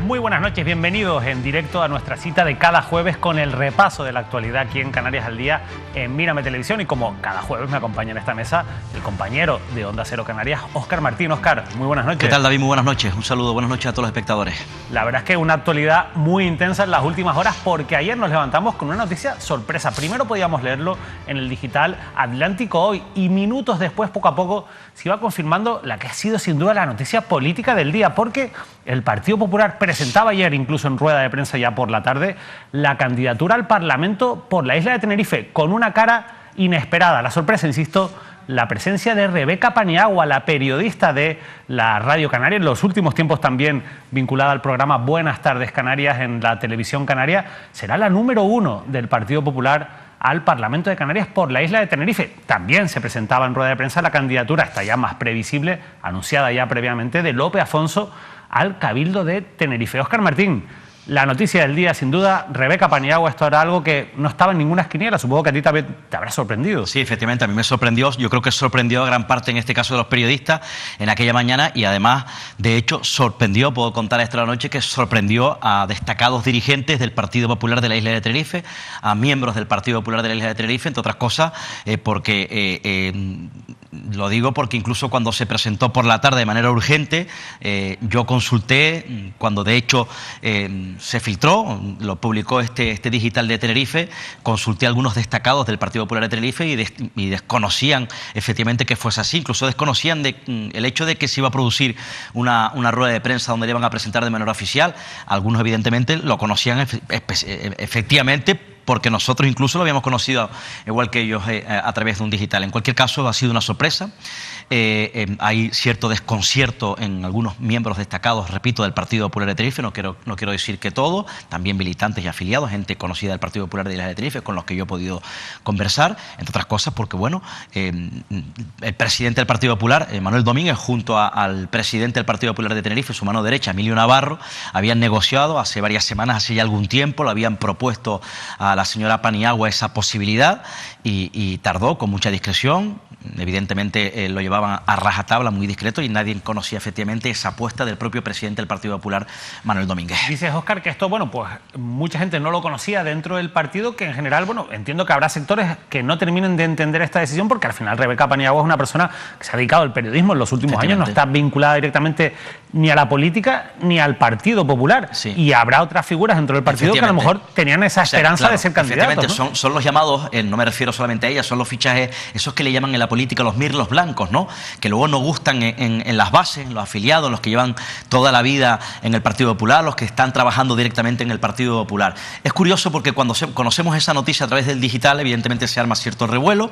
Muy buenas noches, bienvenidos en directo a nuestra cita de cada jueves con el repaso de la actualidad aquí en Canarias al Día en Mírame Televisión. Y como cada jueves me acompaña en esta mesa el compañero de Onda Cero Canarias, Óscar Martín. Óscar, muy buenas noches. ¿Qué tal, David? Muy buenas noches. Un saludo, buenas noches a todos los espectadores. La verdad es que una actualidad muy intensa en las últimas horas, porque ayer nos levantamos con una noticia sorpresa. Primero podíamos leerlo en el digital Atlántico Hoy y minutos después, poco a poco, se iba confirmando la que ha sido sin duda la noticia política del día, porque el Partido Popular presentaba ayer, incluso en rueda de prensa ya por la tarde, la candidatura al Parlamento por la isla de Tenerife, con una cara inesperada. La sorpresa, insisto, la presencia de Rebeca Paniagua, la periodista de la Radio Canaria, en los últimos tiempos también vinculada al programa Buenas Tardes Canarias en la televisión canaria, será la número 1 del Partido Popular al Parlamento de Canarias por la isla de Tenerife. También se presentaba en rueda de prensa la candidatura, esta ya más previsible, anunciada ya previamente, de Lope Afonso al Cabildo de Tenerife. Óscar Martín, la noticia del día, sin duda, Rebeca Paniagua, esto era algo que no estaba en ninguna esquiniela. Supongo que a ti también te habrá sorprendido. Sí, efectivamente, a mí me sorprendió. Yo creo que sorprendió a gran parte, en este caso, de los periodistas en aquella mañana, y además, de hecho, sorprendió, puedo contar esta noche, que sorprendió a destacados dirigentes del Partido Popular de la isla de Tenerife, a miembros del Partido Popular de la isla de Tenerife, entre otras cosas, lo digo porque incluso cuando se presentó por la tarde de manera urgente, yo consulté, cuando de hecho se filtró, lo publicó este digital de Tenerife, consulté a algunos destacados del Partido Popular de Tenerife y desconocían efectivamente que fuese así, incluso desconocían el hecho de que se iba a producir una rueda de prensa donde le iban a presentar de manera oficial. Algunos evidentemente lo conocían efectivamente, porque nosotros incluso lo habíamos conocido igual que ellos a través de un digital. En cualquier caso, ha sido una sorpresa. Hay cierto desconcierto en algunos miembros destacados, repito, del Partido Popular de Tenerife. No quiero decir que todo, también militantes y afiliados, gente conocida del Partido Popular de la isla de Tenerife, con los que yo he podido conversar, entre otras cosas porque, bueno, el presidente del Partido Popular, Manuel Domínguez, junto al presidente del Partido Popular de Tenerife, su mano derecha, Emilio Navarro, habían negociado hace varias semanas, hace ya algún tiempo, lo habían propuesto a la señora Paniagua esa posibilidad y tardó con mucha discreción. Evidentemente lo llevaban a rajatabla, muy discreto, y nadie conocía efectivamente esa apuesta del propio presidente del Partido Popular, Manuel Domínguez. Dices, Óscar, que esto, bueno, pues mucha gente no lo conocía dentro del partido, que en general, bueno, entiendo que habrá sectores que no terminen de entender esta decisión, porque al final Rebeca Paniagua es una persona que se ha dedicado al periodismo en los últimos años, no está vinculada directamente ni a la política ni al Partido Popular. Sí. Y habrá otras figuras dentro del partido que a lo mejor tenían esa esperanza, claro, de ser candidatos, ¿no? Son los llamados, no me refiero solamente a ellas, son los fichajes, esos que le llaman en la política los mirlos blancos, ¿no? Que luego no gustan en las bases, en los afiliados, los que llevan toda la vida en el Partido Popular, los que están trabajando directamente en el Partido Popular. Es curioso porque cuando conocemos esa noticia a través del digital, evidentemente se arma cierto revuelo,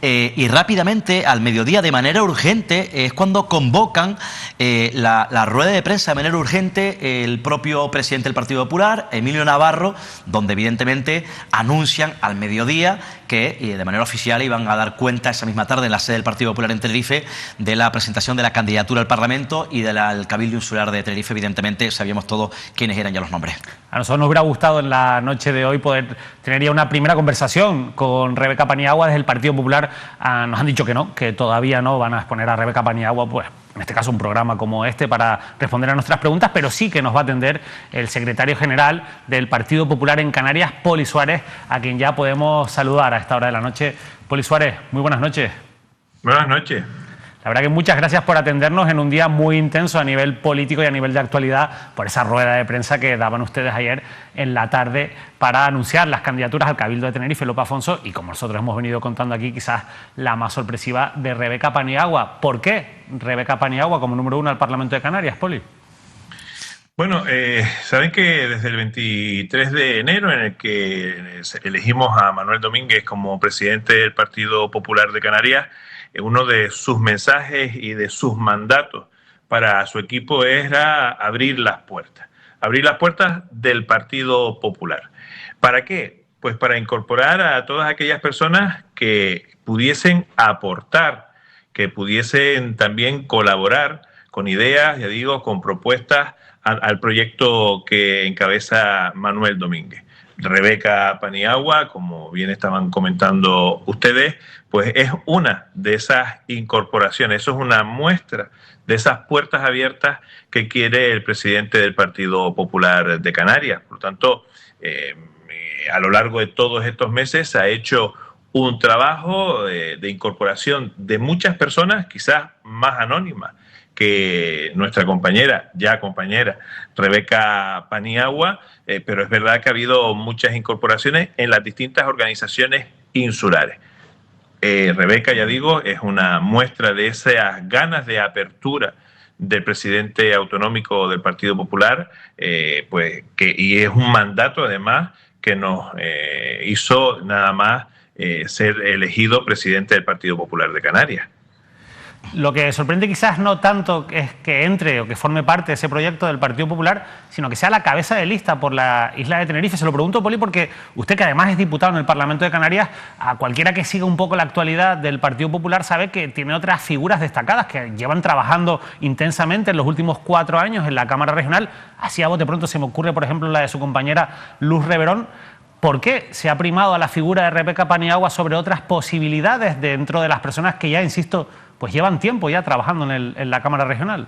y rápidamente, al mediodía, de manera urgente, es cuando convocan la rueda de prensa de manera urgente el propio presidente del Partido Popular, Emilio Navarro, donde evidentemente anuncian al mediodía que de manera oficial iban a dar cuenta esa misma tarde en la sede del Partido Popular en Tenerife de la presentación de la candidatura al Parlamento y del Cabildo Insular de Tenerife. Evidentemente sabíamos todos quiénes eran ya los nombres. A nosotros nos hubiera gustado en la noche de hoy poder tener ya una primera conversación con Rebeca Paniagua desde el Partido Popular. Nos han dicho que no, que todavía no van a exponer a Rebeca Paniagua, pues en este caso un programa como este, para responder a nuestras preguntas, pero sí que nos va a atender el secretario general del Partido Popular en Canarias, Poli Suárez, a quien ya podemos saludar a esta hora de la noche. Poli Suárez, muy buenas noches. Buenas noches. La verdad que muchas gracias por atendernos en un día muy intenso a nivel político y a nivel de actualidad, por esa rueda de prensa que daban ustedes ayer en la tarde para anunciar las candidaturas al Cabildo de Tenerife, Lope Afonso, y como nosotros hemos venido contando aquí, quizás la más sorpresiva, de Rebeca Paniagua. ¿Por qué Rebeca Paniagua como número 1 al Parlamento de Canarias, Poli? Bueno, saben que desde el 23 de enero, en el que elegimos a Manuel Domínguez como presidente del Partido Popular de Canarias, uno de sus mensajes y de sus mandatos para su equipo era abrir las puertas del Partido Popular. ¿Para qué? Pues para incorporar a todas aquellas personas que pudiesen aportar, que pudiesen también colaborar con ideas, ya digo, con propuestas al proyecto que encabeza Manuel Domínguez. Rebeca Paniagua, como bien estaban comentando ustedes, pues es una de esas incorporaciones, eso es una muestra de esas puertas abiertas que quiere el presidente del Partido Popular de Canarias. Por lo tanto, a lo largo de todos estos meses se ha hecho un trabajo de incorporación de muchas personas, quizás más anónimas que nuestra compañera, Rebeca Paniagua, pero es verdad que ha habido muchas incorporaciones en las distintas organizaciones insulares. Rebeca, ya digo, es una muestra de esas ganas de apertura del presidente autonómico del Partido Popular, y es un mandato además que nos hizo nada más ser elegido presidente del Partido Popular de Canarias. Lo que sorprende quizás no tanto es que entre o que forme parte de ese proyecto del Partido Popular, sino que sea la cabeza de lista por la isla de Tenerife. Se lo pregunto, Poli, porque usted, que además es diputado en el Parlamento de Canarias, a cualquiera que siga un poco la actualidad del Partido Popular sabe que tiene otras figuras destacadas que llevan trabajando intensamente en los últimos 4 años en la Cámara Regional. Así a bote pronto se me ocurre, por ejemplo, la de su compañera Luz Reverón. ¿Por qué se ha primado a la figura de Rebeca Paniagua sobre otras posibilidades dentro de las personas que ya, insisto, pues llevan tiempo ya trabajando en la Cámara Regional?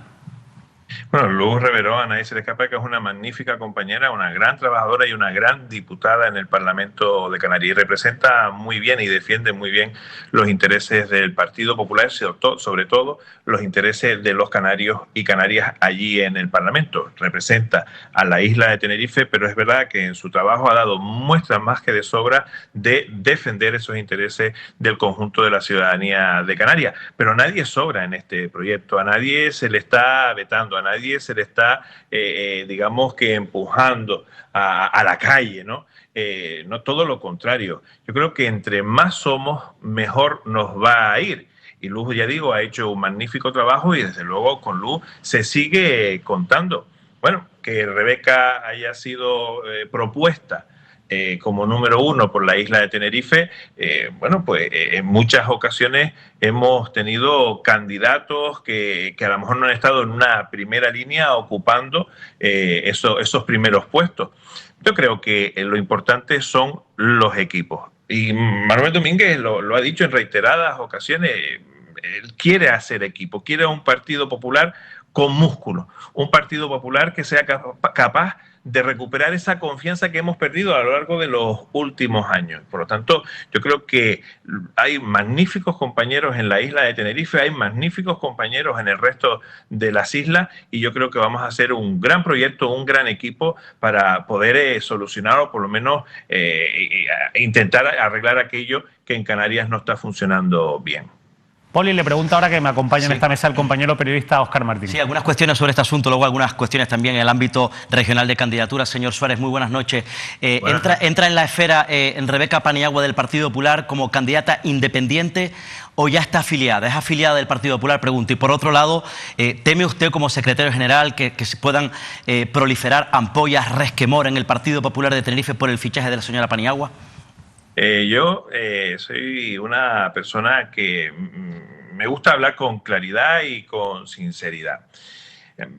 Bueno, Luz Reverón, a nadie se le escapa que es una magnífica compañera, una gran trabajadora y una gran diputada en el Parlamento de Canarias. Y representa muy bien y defiende muy bien los intereses del Partido Popular, sobre todo los intereses de los canarios y canarias allí en el Parlamento. Representa a la isla de Tenerife, pero es verdad que en su trabajo ha dado muestras más que de sobra de defender esos intereses del conjunto de la ciudadanía de Canarias. Pero nadie sobra en este proyecto, a nadie se le está vetando, a nadie se le está, digamos que empujando a la calle, ¿no? No, todo lo contrario. Yo creo que entre más somos, mejor nos va a ir. Y Luz, ya digo, ha hecho un magnífico trabajo y desde luego con Luz se sigue contando. Bueno, que Rebeca haya sido propuesta como número 1 por la isla de Tenerife, en muchas ocasiones hemos tenido candidatos que a lo mejor no han estado en una primera línea ocupando esos primeros puestos. Yo creo que lo importante son los equipos. Y Manuel Domínguez lo ha dicho en reiteradas ocasiones, él quiere hacer equipo, quiere un Partido Popular con músculo, un Partido Popular que sea capaz de recuperar esa confianza que hemos perdido a lo largo de los últimos años. Por lo tanto, yo creo que hay magníficos compañeros en la isla de Tenerife, hay magníficos compañeros en el resto de las islas y yo creo que vamos a hacer un gran proyecto, un gran equipo para poder solucionar o por lo menos intentar arreglar aquello que en Canarias no está funcionando bien. Poli, le pregunta ahora que me acompaña en esta mesa el compañero periodista Óscar Martín. Sí, algunas cuestiones sobre este asunto, luego algunas cuestiones también en el ámbito regional de candidaturas. Señor Suárez, muy buenas noches. ¿Entra en la esfera en Rebeca Paniagua del Partido Popular como candidata independiente o ya está afiliada? ¿Es afiliada del Partido Popular? Pregunto. Y por otro lado, ¿teme usted como secretario general que se puedan proliferar ampollas resquemor en el Partido Popular de Tenerife por el fichaje de la señora Paniagua? Yo soy una persona que me gusta hablar con claridad y con sinceridad.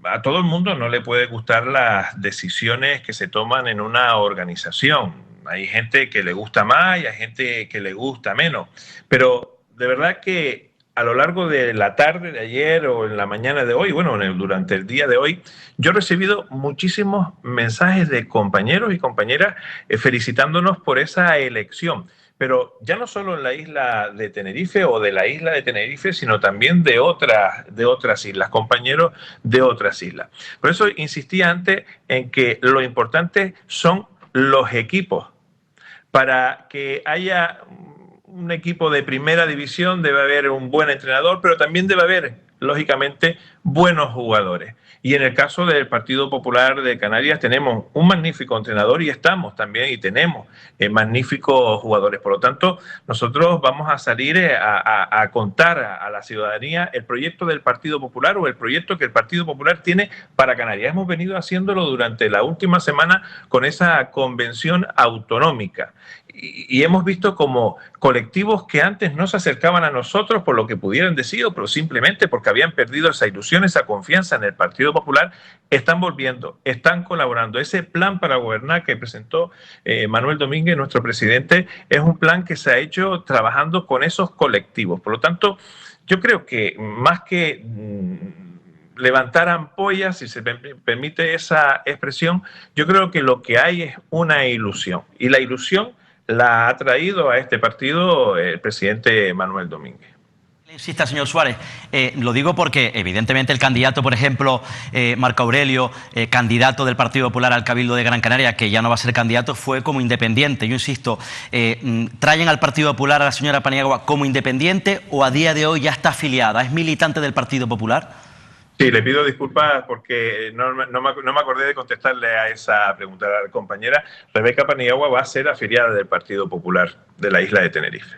A todo el mundo no le puede gustar las decisiones que se toman en una organización. Hay gente que le gusta más y hay gente que le gusta menos. Pero de verdad que a lo largo de la tarde de ayer o en la mañana de hoy, durante el día de hoy, yo he recibido muchísimos mensajes de compañeros y compañeras felicitándonos por esa elección. Pero ya no solo en la isla de Tenerife o de la isla de Tenerife, sino también de otras islas, compañeros de otras islas. Por eso insistía antes en que lo importante son los equipos. Para que haya un equipo de primera división debe haber un buen entrenador, pero también debe haber, lógicamente, buenos jugadores. Y en el caso del Partido Popular de Canarias tenemos un magnífico entrenador y tenemos magníficos jugadores. Por lo tanto, nosotros vamos a salir a contar a la ciudadanía el proyecto del Partido Popular o el proyecto que el Partido Popular tiene para Canarias. Hemos venido haciéndolo durante la última semana con esa convención autonómica. Y hemos visto como colectivos que antes no se acercaban a nosotros por lo que pudieran decir o simplemente porque habían perdido esa ilusión ilusión, esa confianza en el Partido Popular, están volviendo, están colaborando. Ese plan para gobernar que presentó Manuel Domínguez, nuestro presidente, es un plan que se ha hecho trabajando con esos colectivos. Por lo tanto, yo creo que más que levantar ampollas, si se permite esa expresión, yo creo que lo que hay es una ilusión. Y la ilusión la ha traído a este partido el presidente Manuel Domínguez. Insista, señor Suárez, lo digo porque evidentemente el candidato, por ejemplo, Marco Aurelio, candidato del Partido Popular al Cabildo de Gran Canaria, que ya no va a ser candidato, fue como independiente. Yo insisto, ¿traen al Partido Popular a la señora Paniagua como independiente o a día de hoy ya está afiliada? ¿Es militante del Partido Popular? Sí, le pido disculpas porque no me acordé de contestarle a esa pregunta. La compañera Rebeca Paniagua va a ser afiliada del Partido Popular de la isla de Tenerife.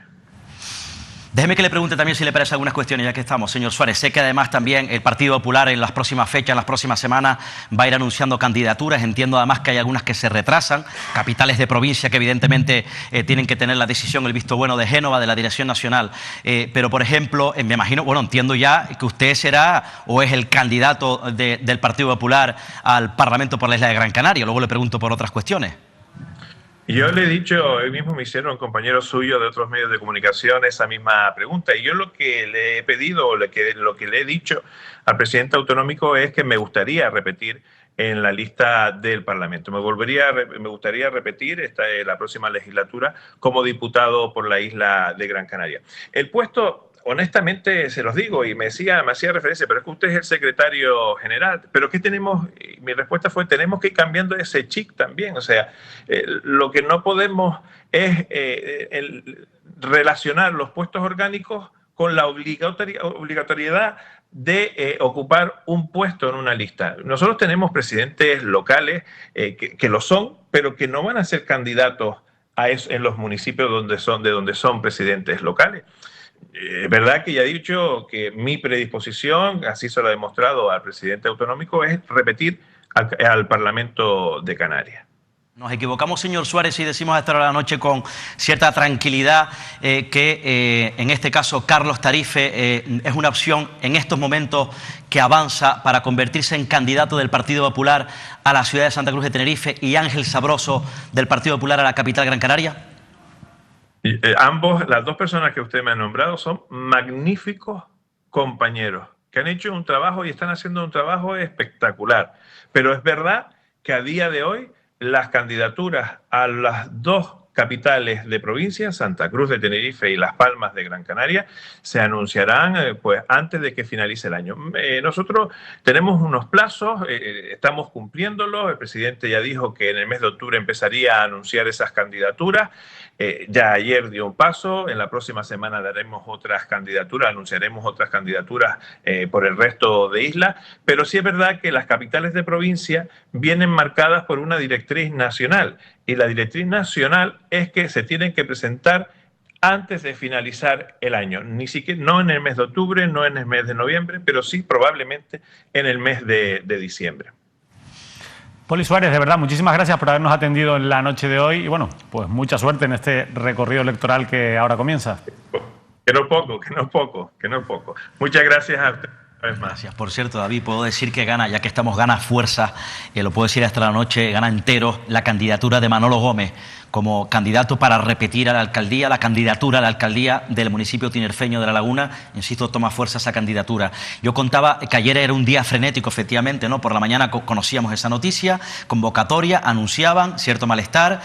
Déjeme que le pregunte también si le parece algunas cuestiones, ya que estamos, señor Suárez. Sé que además también el Partido Popular en las próximas fechas, en las próximas semanas, va a ir anunciando candidaturas. Entiendo además que hay algunas que se retrasan, capitales de provincia que evidentemente tienen que tener la decisión, el visto bueno de Génova, de la Dirección Nacional. Pero, por ejemplo, me imagino, bueno, entiendo ya que usted será o es el candidato del Partido Popular al Parlamento por la isla de Gran Canaria. Luego le pregunto por otras cuestiones. Yo le he dicho, hoy mismo me hicieron compañeros suyos de otros medios de comunicación esa misma pregunta, y yo lo que le he pedido, lo que le he dicho al presidente autonómico es que me gustaría repetir en la lista del Parlamento. Me gustaría repetir la próxima legislatura como diputado por la isla de Gran Canaria. El puesto, honestamente, se los digo, y me hacía referencia, pero es que usted es el secretario general. ¿Pero qué tenemos? Mi respuesta fue, tenemos que ir cambiando ese chip también. O sea, lo que no podemos es relacionar los puestos orgánicos con la obligatoriedad de ocupar un puesto en una lista. Nosotros tenemos presidentes locales que lo son, pero que no van a ser candidatos a eso en los municipios de donde son presidentes locales. Es verdad que ya he dicho que mi predisposición, así se lo he demostrado al presidente autonómico, es repetir al Parlamento de Canarias. Nos equivocamos, señor Suárez, si decimos a esta hora de la noche con cierta tranquilidad que en este caso Carlos Tarife es una opción en estos momentos que avanza para convertirse en candidato del Partido Popular a la ciudad de Santa Cruz de Tenerife y Ángel Sabroso del Partido Popular a la capital Gran Canaria. Ambos, las dos personas que usted me ha nombrado, son magníficos compañeros que han hecho un trabajo y están haciendo un trabajo espectacular. Pero es verdad que a día de hoy las candidaturas a las dos capitales de provincia, Santa Cruz de Tenerife y Las Palmas de Gran Canaria, se anunciarán pues antes de que finalice el año. Nosotros tenemos unos plazos, estamos cumpliéndolos. El presidente ya dijo que en el mes de octubre empezaría a anunciar esas candidaturas. Ya ayer dio un paso, en la próxima semana daremos otras candidaturas, anunciaremos otras candidaturas por el resto de islas, pero sí es verdad que las capitales de provincia vienen marcadas por una directriz nacional, y la directriz nacional es que se tienen que presentar antes de finalizar el año, ni siquiera, no en el mes de octubre, no en el mes de noviembre, pero sí probablemente en el mes de diciembre. Poli Suárez, de verdad, muchísimas gracias por habernos atendido en la noche de hoy y bueno, pues mucha suerte en este recorrido electoral que ahora comienza. Que no poco. Muchas gracias a usted. Gracias. Por cierto, David, puedo decir que gana, ya que estamos, gana fuerza, lo puedo decir hasta la noche, gana entero la candidatura de Manolo Gómez como candidato para repetir a la alcaldía, la candidatura a la alcaldía del municipio tinerfeño de La Laguna. Insisto, toma fuerza esa candidatura. Yo contaba que ayer era un día frenético, efectivamente, ¿no? Por la mañana conocíamos esa noticia, convocatoria, anunciaban cierto malestar.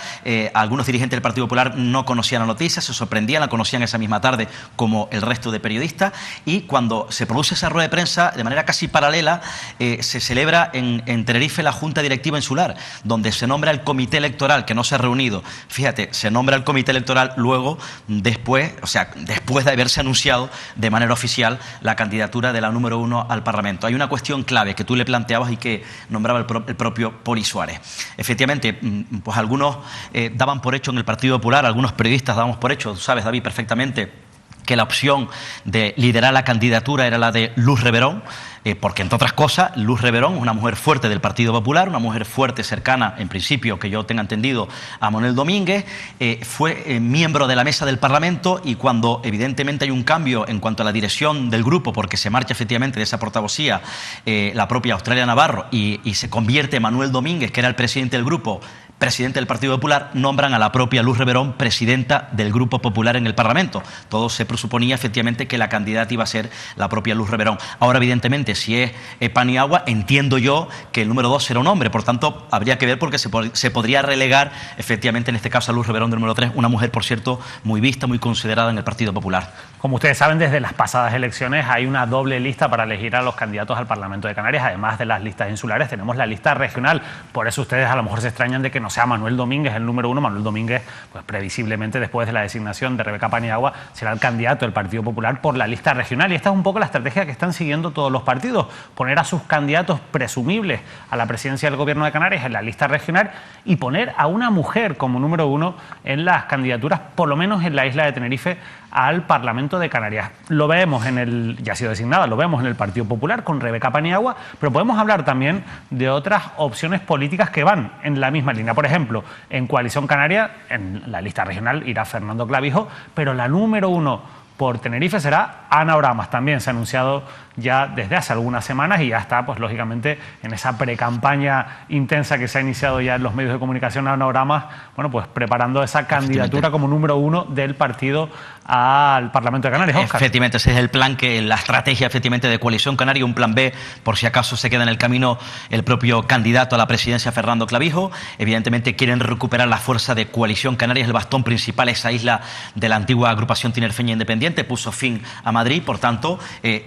Algunos dirigentes del Partido Popular no conocían la noticia, se sorprendían, la conocían esa misma tarde como el resto de periodistas. Y cuando se produce esa rueda de prensa, de manera casi paralela, se celebra en Tenerife la Junta Directiva Insular, donde se nombra el comité electoral, que no se ha reunido. Fíjate, se nombra el comité electoral luego, después de haberse anunciado de manera oficial la candidatura de la número 1 al Parlamento. Hay una cuestión clave que tú le planteabas y que nombraba el propio Poli Suárez. Efectivamente, pues algunos daban por hecho en el Partido Popular, algunos periodistas dábamos por hecho, tú sabes, David, perfectamente, que la opción de liderar la candidatura era la de Luz Reverón, porque entre otras cosas, Luz Reverón es una mujer fuerte del Partido Popular, una mujer fuerte, cercana, en principio, que yo tenga entendido, a Manuel Domínguez, fue miembro de la mesa del Parlamento, y cuando evidentemente hay un cambio en cuanto a la dirección del grupo, porque se marcha efectivamente de esa portavocía la propia Australia Navarro y se convierte Manuel Domínguez, que era el presidente del grupo, presidente del Partido Popular, nombran a la propia Luz Reverón presidenta del Grupo Popular en el Parlamento. Todo se presuponía efectivamente que la candidata iba a ser la propia Luz Reverón. Ahora, evidentemente, si es Paniagua, entiendo yo que el número 2 será un hombre, por tanto, habría que ver, porque se podría relegar efectivamente en este caso a Luz Reverón del número 3, una mujer, por cierto, muy vista, muy considerada en el Partido Popular. Como ustedes saben, desde las pasadas elecciones hay una doble lista para elegir a los candidatos al Parlamento de Canarias. Además de las listas insulares, tenemos la lista regional. Por eso ustedes a lo mejor se extrañan de que no sea Manuel Domínguez el número 1. Manuel Domínguez, pues previsiblemente después de la designación de Rebeca Paniagua, será el candidato del Partido Popular por la lista regional. Y esta es un poco la estrategia que están siguiendo todos los partidos: poner a sus candidatos presumibles a la presidencia del Gobierno de Canarias en la lista regional y poner a una mujer como número 1 en las candidaturas, por lo menos en la isla de Tenerife, al Parlamento de Canarias. Lo vemos ya ha sido designada, lo vemos en el Partido Popular con Rebeca Paniagua, pero podemos hablar también de otras opciones políticas que van en la misma línea. Por ejemplo, en Coalición Canaria, en la lista regional irá Fernando Clavijo, pero la número 1 por Tenerife será Ana Oramas. También se ha anunciado ya desde hace algunas semanas y ya está, pues lógicamente, en esa precampaña intensa que se ha iniciado ya en los medios de comunicación. Ana Oramas, bueno, pues preparando esa candidatura como número 1 del partido al Parlamento de Canarias. Óscar. Efectivamente, ese es el plan, la estrategia efectivamente de Coalición Canaria, un plan B por si acaso se queda en el camino el propio candidato a la presidencia, Fernando Clavijo. Evidentemente quieren recuperar la fuerza de Coalición Canaria, el bastón principal, esa isla de la antigua agrupación tinerfeña independiente, puso fin a Madrid, por tanto,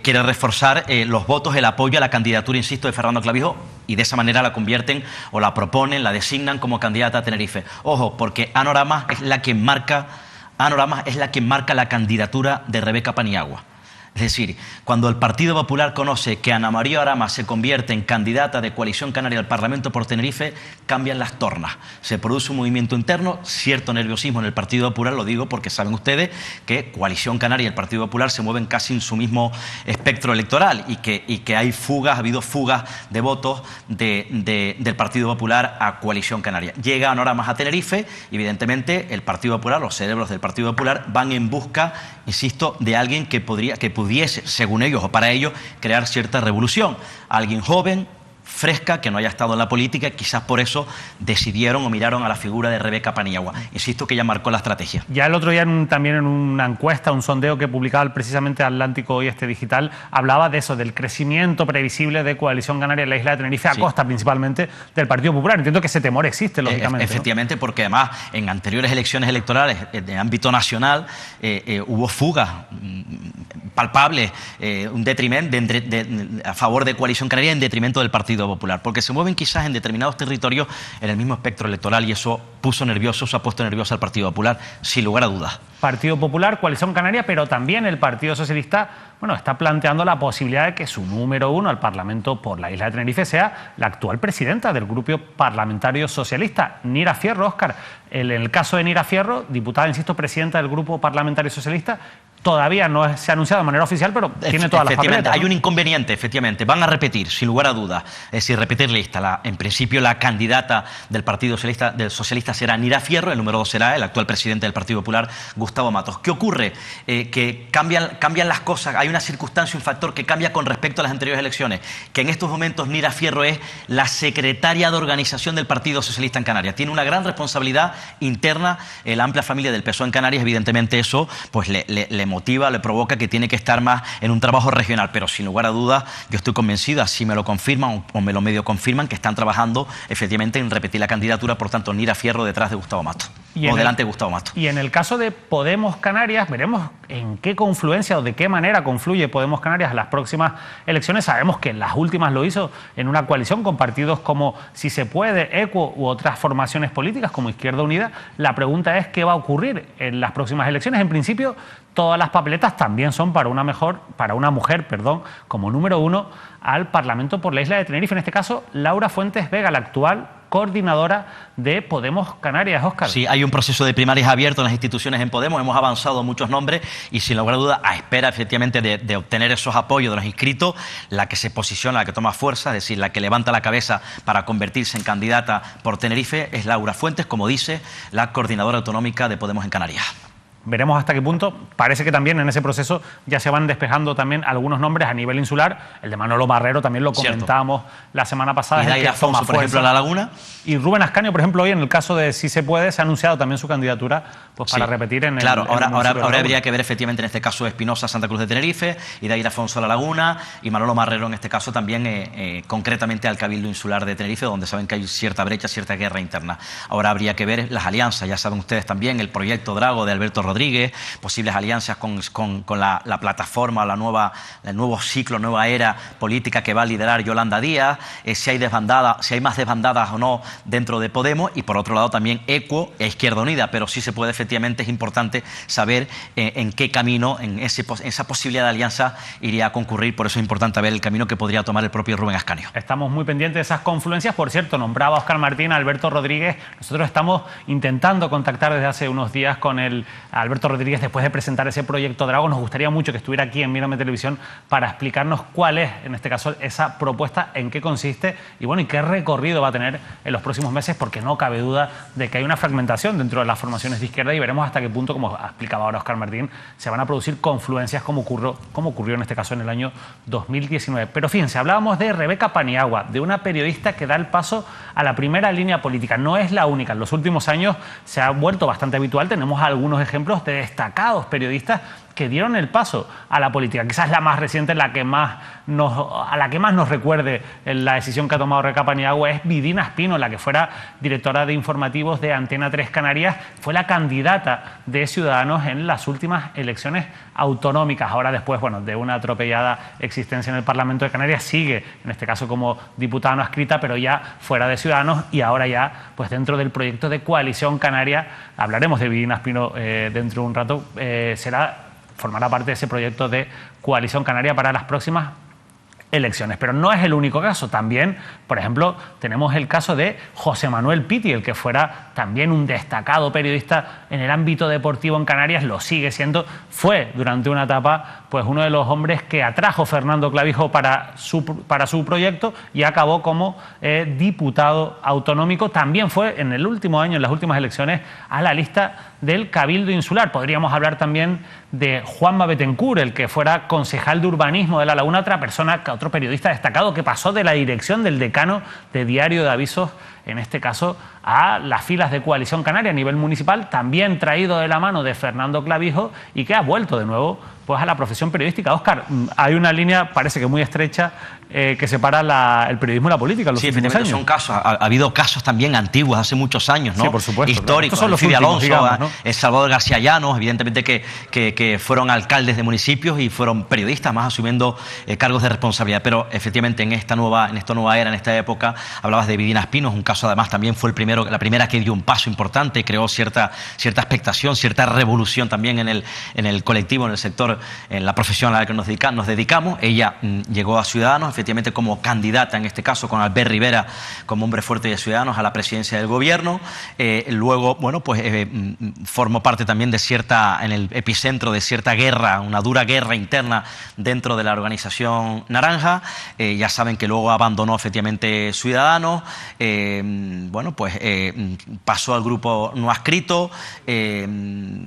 quiere reforzar los votos, el apoyo a la candidatura, insisto, de Fernando Clavijo, y de esa manera la convierten o la proponen, la designan como candidata a Tenerife. Ojo, porque Ana Oramas es la que marca la candidatura de Rebeca Paniagua. Es decir, cuando el Partido Popular conoce que Ana María Oramas se convierte en candidata de Coalición Canaria al Parlamento por Tenerife, cambian las tornas. Se produce un movimiento interno, cierto nerviosismo en el Partido Popular, lo digo porque saben ustedes que Coalición Canaria y el Partido Popular se mueven casi en su mismo espectro electoral y que hay fugas, ha habido fugas de votos del Partido Popular a Coalición Canaria. Llega Ana Oramas a Tenerife y evidentemente el Partido Popular, los cerebros del Partido Popular van en busca, insisto, de alguien que pudiese, según ellos o para ellos, crear cierta revolución. Alguien joven, fresca, que no haya estado en la política, quizás por eso decidieron o miraron a la figura de Rebeca Paniagua. Insisto que ella marcó la estrategia. Ya el otro día también en una encuesta, un sondeo que publicaba precisamente Atlántico Hoy, digital, hablaba de eso, del crecimiento previsible de Coalición Canaria en la isla de Tenerife, a costa principalmente del Partido Popular. Entiendo que ese temor existe, lógicamente. Efectivamente, ¿no? Porque además en anteriores elecciones electorales de ámbito nacional hubo fugas palpables, un detrimento a favor de Coalición Canaria en detrimento del Partido Popular, porque se mueven quizás en determinados territorios en el mismo espectro electoral y eso ha puesto nervioso al Partido Popular, sin lugar a dudas. Partido Popular, Coalición Canaria, pero también el Partido Socialista, bueno, está planteando la posibilidad de que su número 1 al Parlamento por la isla de Tenerife sea la actual presidenta del Grupo Parlamentario Socialista, Nira Fierro. Óscar, en el caso de Nira Fierro, diputada, insisto, presidenta del Grupo Parlamentario Socialista, todavía no se ha anunciado de manera oficial, pero tiene todas las papeletas, ¿no? Hay un inconveniente, efectivamente. Van a repetir, sin lugar a dudas. Es decir, repetir lista. En principio, la candidata del Partido Socialista será Nira Fierro, el número 2 será el actual presidente del Partido Popular, Gustavo Matos. ¿Qué ocurre? Que cambian las cosas. Hay una circunstancia, un factor que cambia con respecto a las anteriores elecciones, que en estos momentos Nira Fierro es la secretaria de organización del Partido Socialista en Canarias. Tiene una gran responsabilidad interna, la amplia familia del PSOE en Canarias. Evidentemente eso pues le motiva, le provoca que tiene que estar más en un trabajo regional, pero sin lugar a dudas yo estoy convencido, así me lo confirman o me lo medio confirman, que están trabajando efectivamente en repetir la candidatura, por tanto Nira Fierro detrás de Gustavo Matos, o delante de Gustavo Matos. Y en el caso de Podemos Canarias, veremos en qué confluencia o de qué manera confluye Podemos Canarias en las próximas elecciones. Sabemos que en las últimas lo hizo en una coalición con partidos como Si Se Puede, ECUO u otras formaciones políticas como Izquierda Unida. La pregunta es qué va a ocurrir en las próximas elecciones. En principio, todas las papeletas también son para una mujer, como número 1 al Parlamento por la isla de Tenerife. En este caso, Laura Fuentes Vega, la actual coordinadora de Podemos Canarias, Óscar. Sí, hay un proceso de primarias abierto en las instituciones en Podemos, hemos avanzado muchos nombres y sin lugar a duda, a espera efectivamente de obtener esos apoyos de los inscritos, la que se posiciona, la que toma fuerza, es decir, la que levanta la cabeza para convertirse en candidata por Tenerife es Laura Fuentes, como dice la coordinadora autonómica de Podemos en Canarias. Veremos hasta qué punto. Parece que también en ese proceso ya se van despejando también algunos nombres a nivel insular. El de Manolo Marrero también lo comentábamos la semana pasada. Y Daira Afonso, por ejemplo, en La Laguna. Y Rubén Ascanio, por ejemplo, hoy en el caso de Si se puede, se ha anunciado también su candidatura pues para repetir en el... Claro, ahora ahora habría que ver efectivamente en este caso Espinosa, Santa Cruz de Tenerife, y Daira Afonso, La Laguna, y Manolo Marrero en este caso también concretamente al Cabildo Insular de Tenerife, donde saben que hay cierta brecha, cierta guerra interna. Ahora habría que ver las alianzas, ya saben ustedes también, el proyecto Drago de Alberto Rodríguez, posibles alianzas con la plataforma, el nuevo ciclo, nueva era política que va a liderar Yolanda Díaz, si hay más desbandadas o no dentro de Podemos, y por otro lado también ECUO e Izquierda Unida, pero sí se puede, efectivamente es importante saber en qué camino, en esa posibilidad de alianza iría a concurrir, por eso es importante ver el camino que podría tomar el propio Rubén Ascanio. Estamos muy pendientes de esas confluencias. Por cierto, nombraba a Óscar Martín, a Alberto Rodríguez. Nosotros estamos intentando contactar desde hace unos días con Alberto Rodríguez después de presentar ese proyecto Drago. Nos gustaría mucho que estuviera aquí en Mírame Televisión para explicarnos cuál es, en este caso, esa propuesta, en qué consiste y bueno, y qué recorrido va a tener en los próximos meses, porque no cabe duda de que hay una fragmentación dentro de las formaciones de izquierda y veremos hasta qué punto, como explicaba ahora Óscar Martín, se van a producir confluencias como ocurrió en este caso en el año 2019. Pero fíjense, hablábamos de Rebeca Paniagua, de una periodista que da el paso a la primera línea política. No es la única. En los últimos años se ha vuelto bastante habitual. Tenemos algunos ejemplos de destacados periodistas que dieron el paso a la política. Quizás la más reciente, a la que más nos recuerde la decisión que ha tomado Rebeca Paniagua, es Vidina Espino, la que fuera directora de informativos de Antena 3 Canarias, fue la candidata de Ciudadanos en las últimas elecciones autonómicas. Ahora, después, bueno, de una atropellada existencia en el Parlamento de Canarias, sigue, en este caso como diputada no adscrita, pero ya fuera de Ciudadanos y ahora ya pues dentro del proyecto de Coalición Canaria. Hablaremos de Vidina Espino dentro de un rato. Formará parte de ese proyecto de Coalición Canaria para las próximas elecciones. Pero no es el único caso. También, por ejemplo, tenemos el caso de José Manuel Piti, el que fuera también un destacado periodista en el ámbito deportivo en Canarias, lo sigue siendo, fue durante una etapa pues uno de los hombres que atrajo Fernando Clavijo para su proyecto y acabó como diputado autonómico. También fue en el último año, en las últimas elecciones, a la lista del Cabildo Insular. Podríamos hablar también de Juanma Betancourt, el que fuera concejal de urbanismo de La Laguna, otro periodista destacado que pasó de la dirección del decano de Diario de Avisos, en este caso, a las filas de Coalición Canaria a nivel municipal, también traído de la mano de Fernando Clavijo y que ha vuelto de nuevo pues a la profesión periodística. Óscar, hay una línea, parece que muy estrecha, que separa el periodismo y la política en los últimos años. Son casos. Ha habido casos también antiguos, hace muchos años, ¿no? Sí, por supuesto. Históricos. Claro. Fidi Alonso, digamos, ¿no? Salvador García Llanos, evidentemente que fueron alcaldes de municipios y fueron periodistas, más asumiendo cargos de responsabilidad. Pero efectivamente en esta nueva era, en esta época, hablabas de Vidina Espino, un caso además también fue la primera que dio un paso importante, creó cierta expectación, cierta revolución también en el colectivo, en el sector, en la profesión a la que nos dedicamos. Ella llegó a Ciudadanos, efectivamente como candidata, en este caso con Albert Rivera como hombre fuerte de Ciudadanos, a la presidencia del gobierno. Luego, bueno, pues formó parte también en el epicentro de cierta guerra, una dura guerra interna dentro de la organización naranja. Ya saben que luego abandonó efectivamente Ciudadanos. Bueno, pues pasó al grupo no adscrito.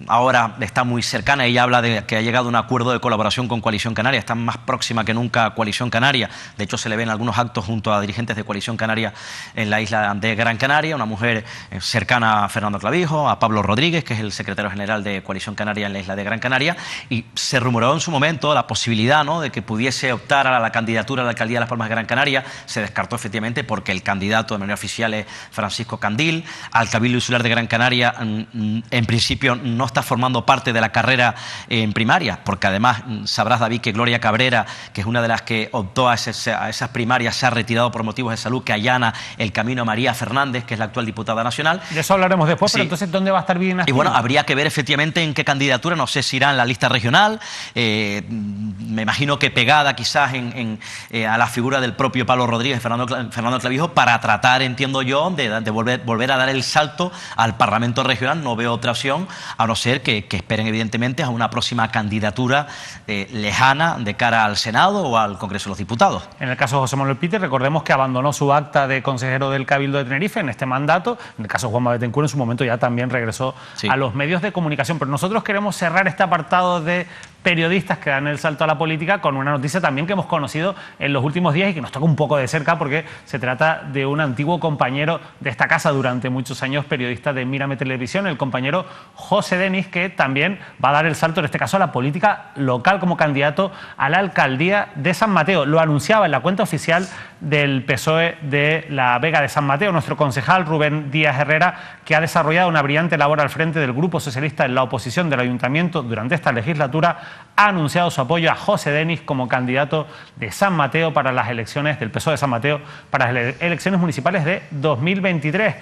Ahora está muy cercana. Ella habla de que ha llegado a un acuerdo de colaboración con Coalición Canaria. Está más próxima que nunca a Coalición Canaria. De hecho, se le ven algunos actos junto a dirigentes de Coalición Canaria en la isla de Gran Canaria. Una mujer cercana a Fernando Clavijo, a Pablo Rodríguez, que es el secretario general de Coalición Canaria en la isla de Gran Canaria. Y se rumoró en su momento la posibilidad, ¿no?, de que pudiese optar a la candidatura a la alcaldía de Las Palmas de Gran Canaria. Se descartó efectivamente porque el candidato de manera oficial es Francisco Candil. Al Cabildo Insular de Gran Canaria, en principio, no está formando parte de la carrera en primaria, porque además sabrás, David, que Gloria Cabrera, que es una de las que optó a esas primarias, se ha retirado por motivos de salud, que allana el camino a María Fernández, que es la actual diputada nacional. De eso hablaremos después, Sí. Pero entonces, ¿dónde va a estar Vidina Espino? Y bueno, habría que ver efectivamente en qué candidatura, no sé si irá en la lista regional, me imagino que pegada quizás a la figura del propio Pablo Rodríguez, Fernando Clavijo, para tratar, entiendo entiendo yo, de volver a dar el salto al Parlamento regional. No veo otra opción, a no ser que esperen evidentemente a una próxima candidatura lejana de cara al Senado o al Congreso de los Diputados. En el caso de José Manuel Pite, recordemos que abandonó su acta de consejero del Cabildo de Tenerife en este mandato. En el caso de Juanma Betancur, en su momento ya también regresó a los medios de comunicación. Pero nosotros queremos cerrar este apartado de periodistas que dan el salto a la política con una noticia también que hemos conocido en los últimos días y que nos toca un poco de cerca, porque se trata de un antiguo compañero de esta casa durante muchos años, periodista de Mírame Televisión, el compañero José Denis, que también va a dar el salto, en este caso, a la política local como candidato a la alcaldía de San Mateo. Lo anunciaba en la cuenta oficial del PSOE de la Vega de San Mateo nuestro concejal Rubén Díaz Herrera, que ha desarrollado una brillante labor al frente del Grupo Socialista en la oposición del Ayuntamiento durante esta legislatura. Ha anunciado su apoyo a José Denis como candidato de San Mateo para las elecciones del PSOE de San Mateo para las elecciones municipales de 2023.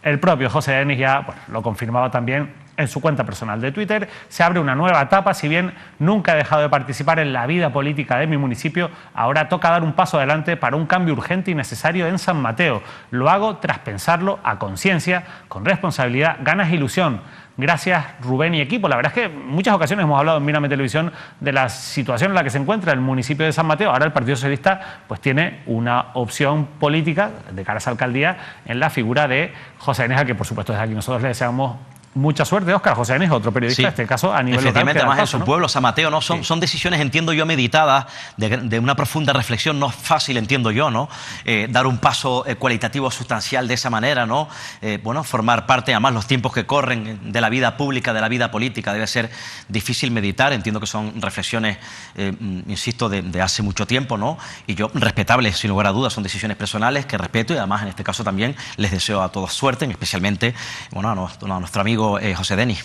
El propio José Denis ya lo confirmaba también en su cuenta personal de Twitter. Se abre una nueva etapa. Si bien nunca he dejado de participar en la vida política de mi municipio, ahora toca dar un paso adelante para un cambio urgente y necesario en San Mateo. Lo hago tras pensarlo a conciencia, con responsabilidad, ganas e ilusión. Gracias, Rubén y equipo. La verdad es que en muchas ocasiones hemos hablado en Mírame Televisión de la situación en la que se encuentra el municipio de San Mateo. Ahora el Partido Socialista pues tiene una opción política de cara a esa alcaldía en la figura de José Denis, al que por supuesto desde aquí nosotros le deseamos mucha suerte. Óscar, José Denis, otro periodista, en este caso a nivel local. Efectivamente, además en su pueblo, San Mateo, ¿no? Son decisiones, entiendo yo, meditadas, de una profunda reflexión. No es fácil, entiendo yo, ¿no? Dar un paso cualitativo sustancial de esa manera, ¿no? Formar parte, además los tiempos que corren de la vida pública, de la vida política, debe ser difícil meditar. Entiendo que son reflexiones, insisto, de hace mucho tiempo, ¿no? Y yo, respetables, sin lugar a dudas, son decisiones personales que respeto y además en este caso también les deseo a todos suerte, especialmente a nuestro amigo José Denis.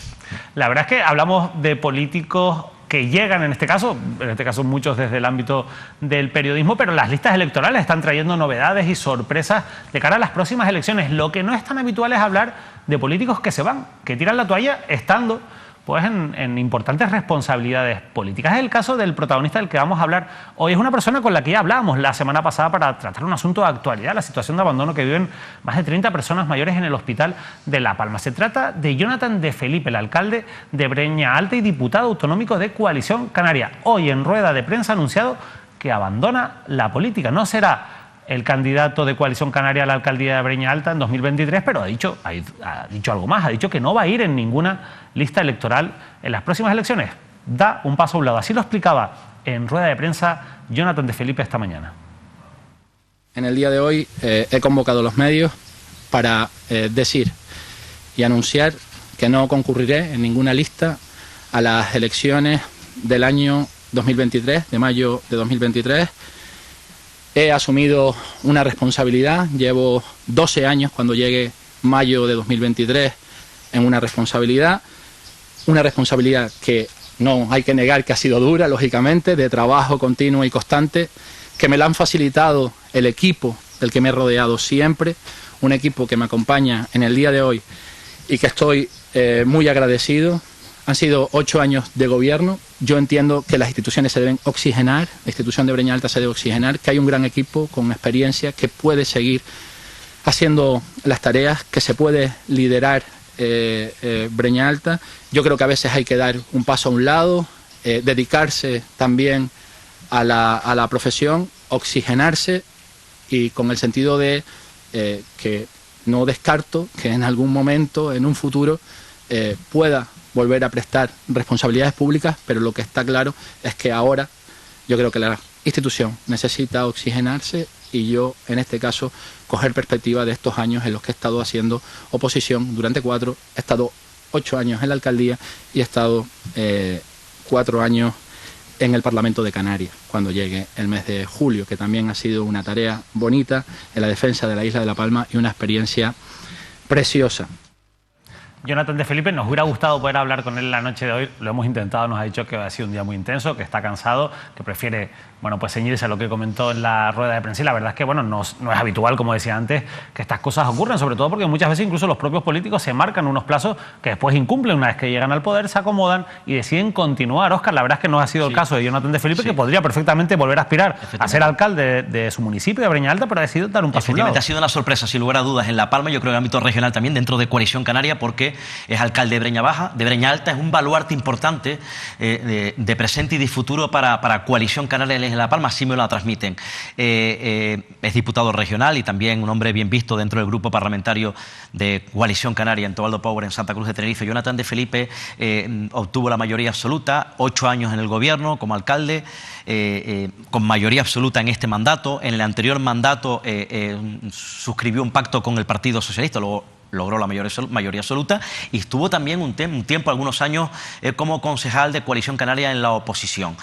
La verdad es que hablamos de políticos que llegan en este caso muchos desde el ámbito del periodismo, pero las listas electorales están trayendo novedades y sorpresas de cara a las próximas elecciones. Lo que no es tan habitual es hablar de políticos que se van, que tiran la toalla estando pues en importantes responsabilidades políticas. Es el caso del protagonista del que vamos a hablar hoy. Es una persona con la que ya hablábamos la semana pasada para tratar un asunto de actualidad, la situación de abandono que viven más de 30 personas mayores en el hospital de La Palma. Se trata de Jonathan de Felipe, el alcalde de Breña Alta y diputado autonómico de Coalición Canaria. Hoy en rueda de prensa ha anunciado que abandona la política. No será el candidato de Coalición Canaria a la alcaldía de Breña Alta en 2023, pero ha dicho algo más. Ha dicho que no va a ir en ninguna lista electoral en las próximas elecciones. Da un paso a un lado. Así lo explicaba en rueda de prensa Jonathan de Felipe esta mañana. En el día de hoy he convocado a los medios para decir y anunciar que no concurriré en ninguna lista a las elecciones del año 2023, de mayo de 2023. He asumido una responsabilidad, llevo 12 años cuando llegue mayo de 2023 en una responsabilidad que no hay que negar que ha sido dura, lógicamente, de trabajo continuo y constante, que me la han facilitado el equipo del que me he rodeado siempre, un equipo que me acompaña en el día de hoy y que estoy muy agradecido. Han sido 8 años de gobierno. Yo entiendo que las instituciones se deben oxigenar, la institución de Breña Alta se debe oxigenar, que hay un gran equipo con experiencia que puede seguir haciendo las tareas, que se puede liderar Breña Alta. Yo creo que a veces hay que dar un paso a un lado, dedicarse también a la profesión, oxigenarse y con el sentido de que no descarto que en algún momento, en un futuro, pueda volver a prestar responsabilidades públicas, pero lo que está claro es que ahora yo creo que la institución necesita oxigenarse y yo, en este caso, coger perspectiva de estos años en los que he estado haciendo oposición durante 4, he estado 8 años en la alcaldía y he estado 4 años en el Parlamento de Canarias, cuando llegue el mes de julio, que también ha sido una tarea bonita en la defensa de la isla de La Palma y una experiencia preciosa. Jonathan de Felipe, nos hubiera gustado poder hablar con él la noche de hoy. Lo hemos intentado, nos ha dicho que ha sido un día muy intenso, que está cansado, que prefiere, bueno, pues ceñirse a lo que comentó en la rueda de prensa. Y la verdad es que, bueno, no es habitual, como decía antes, que estas cosas ocurran, sobre todo porque muchas veces incluso los propios políticos se marcan unos plazos que después incumplen. Una vez que llegan al poder, se acomodan y deciden continuar. Óscar, la verdad es que no ha sido el caso de Jonathan de Felipe, que podría perfectamente volver a aspirar a ser alcalde de su municipio, de Breña Alta, pero ha decidido dar un paso a un lado. Ha sido una sorpresa, sin lugar a dudas, en La Palma, yo creo en el ámbito regional también, dentro de Coalición Canaria, porque es alcalde de Breña Baja, de Breña Alta, es un baluarte importante de presente y de futuro para Coalición Canaria en La Palma, así me lo transmiten. Es diputado regional y también un hombre bien visto dentro del grupo parlamentario de Coalición Canaria en Tobaldo Power en Santa Cruz de Tenerife. Jonathan de Felipe obtuvo la mayoría absoluta, 8 años en el gobierno como alcalde, con mayoría absoluta en este mandato. En el anterior mandato suscribió un pacto con el Partido Socialista, luego logró la mayoría absoluta y estuvo también un tiempo, algunos años, como concejal de Coalición Canaria en la oposición.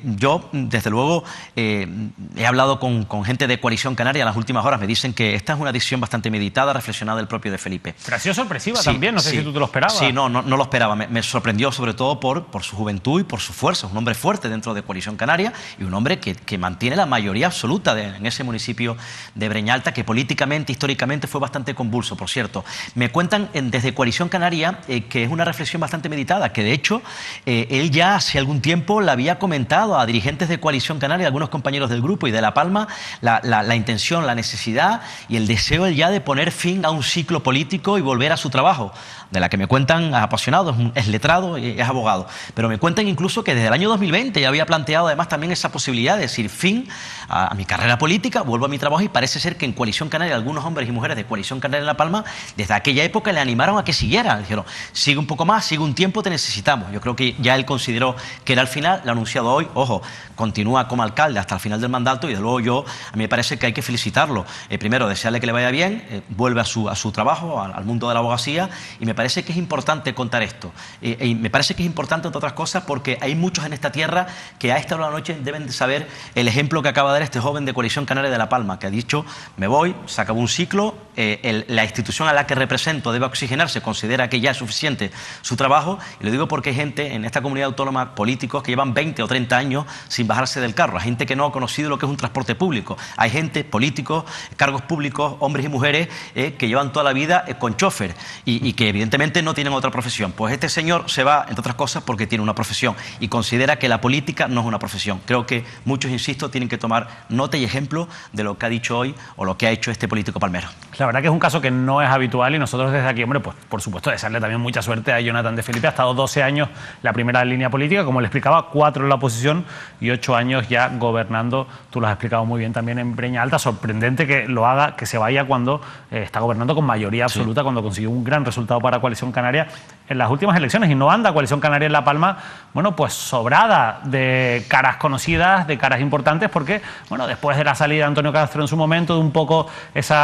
Yo, desde luego, he hablado con gente de Coalición Canaria en las últimas horas. Me dicen que esta es una decisión bastante meditada, reflexionada del propio de Felipe. Pero ha sido sorpresiva también, no sé si tú te lo esperabas. Sí, no lo esperaba. Me sorprendió sobre todo por su juventud y por su fuerza. Es un hombre fuerte dentro de Coalición Canaria y un hombre que mantiene la mayoría absoluta en ese municipio de Breña Alta, que políticamente, históricamente fue bastante convulso, por cierto. Me cuentan desde Coalición Canaria que es una reflexión bastante meditada, que de hecho él ya hace algún tiempo le había comentado a dirigentes de Coalición Canaria, a algunos compañeros del grupo y de La Palma, la intención, la necesidad y el deseo él ya de poner fin a un ciclo político y volver a su trabajo, de la que me cuentan, es apasionado, es letrado, es abogado, pero me cuentan incluso que desde el año 2020 ya había planteado además también esa posibilidad de decir fin a mi carrera política, vuelvo a mi trabajo, y parece ser que en Coalición Canaria algunos hombres y mujeres de Coalición Canaria en La Palma desde aquella época le animaron a que siguiera. Le dijeron, sigue un poco más, sigue un tiempo, te necesitamos. Yo creo que ya él consideró que era el final, lo ha anunciado hoy, ojo, continúa como alcalde hasta el final del mandato y de luego a mí me parece que hay que felicitarlo. Primero, desearle que le vaya bien, vuelve a su trabajo, al mundo de la abogacía, y me parece que es importante contar esto. Y me parece que es importante, entre otras cosas, porque hay muchos en esta tierra que a esta hora de la noche deben de saber el ejemplo que acaba de dar este joven de Coalición Canaria de La Palma, que ha dicho, me voy, se acabó un ciclo, la institución a la que represento debe oxigenarse, considera que ya es suficiente su trabajo, y lo digo porque hay gente en esta comunidad autónoma, políticos que llevan 20 o 30 años sin bajarse del carro, hay gente que no ha conocido lo que es un transporte público, hay gente, políticos, cargos públicos, hombres y mujeres que llevan toda la vida con chofer y que evidentemente no tienen otra profesión. Pues este señor se va, entre otras cosas, porque tiene una profesión y considera que la política no es una profesión. Creo que muchos, insisto, tienen que tomar nota y ejemplo de lo que ha dicho hoy o lo que ha hecho este político palmero. La verdad que es un caso que no es habitual y nosotros desde aquí, hombre, pues por supuesto desearle también mucha suerte a Jonathan de Felipe. Ha estado 12 años la primera línea política, como le explicaba, 4 en la oposición y 8 años ya gobernando. Tú lo has explicado muy bien también en Breña Alta. Sorprendente que lo haga, que se vaya cuando está gobernando con mayoría absoluta, cuando consiguió un gran resultado para Coalición Canaria en las últimas elecciones. Y no anda Coalición Canaria en La Palma, bueno, pues sobrada de caras conocidas, de caras importantes, porque, bueno, después de la salida de Antonio Castro en su momento, de un poco ese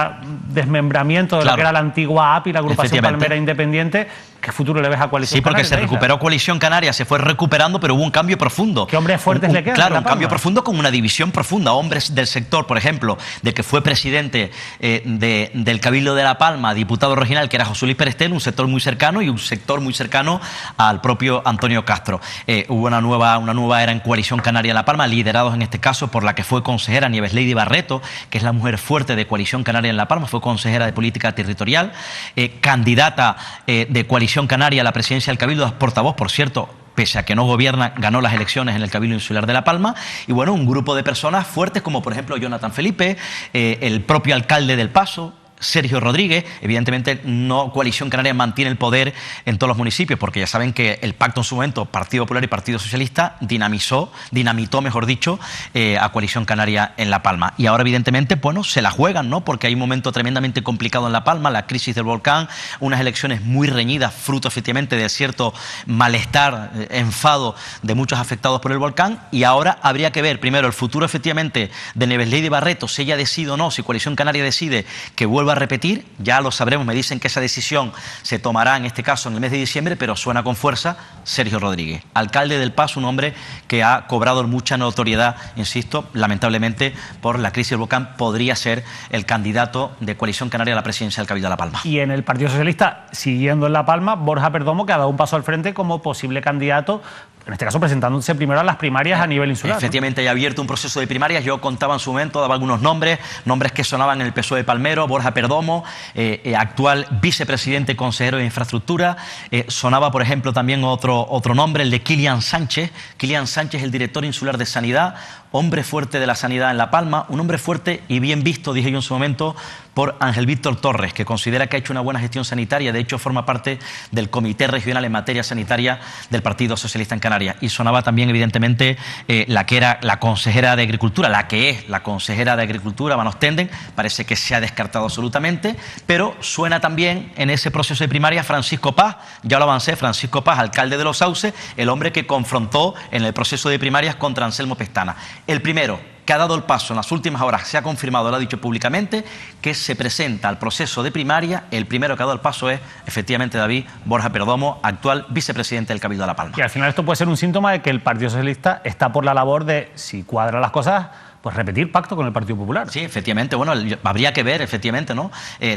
desmembramiento de lo que era la antigua API, la Agrupación Palmera Independiente, ¿qué futuro le ves a Coalición Canaria? Sí, porque se recuperó Coalición Canaria, se fue recuperando, pero hubo un cambio profundo. ¿Qué hombres fuertes le quedan? Claro, un cambio profundo con una división profunda. Hombres del sector, por ejemplo, del que fue presidente del Cabildo de La Palma, diputado regional, que era José Luis Perestel, un sector muy cercano, y un sector muy cercano al propio Antonio Castro. Hubo una nueva era en Coalición Canaria en La Palma, liderados en este caso por la que fue consejera Nieves Lady Barreto, que es la mujer fuerte de Coalición Canaria en La Palma, fue consejera de Política Territorial, candidata de Coalición Canaria a la presidencia del Cabildo, es portavoz, por cierto, pese a que no gobierna, ganó las elecciones en el Cabildo Insular de La Palma, y bueno, un grupo de personas fuertes como por ejemplo Jonathan Felipe, el propio alcalde del Paso, Sergio Rodríguez. Evidentemente no Coalición Canaria mantiene el poder en todos los municipios, porque ya saben que el pacto en su momento, Partido Popular y Partido Socialista, dinamitó, mejor dicho, a Coalición Canaria en La Palma. Y ahora evidentemente, bueno, se la juegan, ¿no? Porque hay un momento tremendamente complicado en La Palma, la crisis del volcán, unas elecciones muy reñidas, fruto efectivamente de cierto malestar, enfado de muchos afectados por el volcán, y ahora habría que ver primero el futuro efectivamente de Nieves Lady Barreto, si ella decide o no, si Coalición Canaria decide que vuelva vuelvo a repetir, ya lo sabremos, me dicen que esa decisión se tomará en este caso en el mes de diciembre, pero suena con fuerza Sergio Rodríguez, alcalde del Paso, un hombre que ha cobrado mucha notoriedad, insisto, lamentablemente por la crisis del volcán, podría ser el candidato de Coalición Canaria a la presidencia del Cabildo de La Palma. Y en el Partido Socialista, siguiendo en La Palma, Borja Perdomo, que ha dado un paso al frente como posible candidato, en este caso presentándose primero a las primarias a nivel insular. Efectivamente, ¿no? Ya ha abierto un proceso de primarias. Yo contaba en su momento, daba algunos nombres que sonaban en el PSOE de Palmero: Borja Perdomo, actual vicepresidente consejero de Infraestructura. Sonaba, por ejemplo, también otro nombre, el de Kilian Sánchez. Kilian Sánchez, el director insular de Sanidad, hombre fuerte de la sanidad en La Palma, un hombre fuerte y bien visto, dije yo en su momento, por Ángel Víctor Torres, que considera que ha hecho una buena gestión sanitaria. De hecho, forma parte del Comité Regional en Materia Sanitaria del Partido Socialista en Canarias. Y sonaba también, evidentemente, la que era la consejera de Agricultura, la que es la consejera de Agricultura, Manos Tenden, parece que se ha descartado absolutamente, pero suena también en ese proceso de primaria Francisco Paz, ya lo avancé, Francisco Paz, alcalde de Los Sauces, el hombre que confrontó en el proceso de primarias contra Anselmo Pestana. El primero que ha dado el paso en las últimas horas, se ha confirmado, lo ha dicho públicamente, que se presenta al proceso de primaria. El primero que ha dado el paso es, efectivamente, David, Borja Perdomo, actual vicepresidente del Cabildo de La Palma. Y al final esto puede ser un síntoma de que el Partido Socialista está por la labor de, si cuadran las cosas, pues repetir pacto con el Partido Popular. Sí, efectivamente. Bueno, habría que ver, efectivamente, ¿no?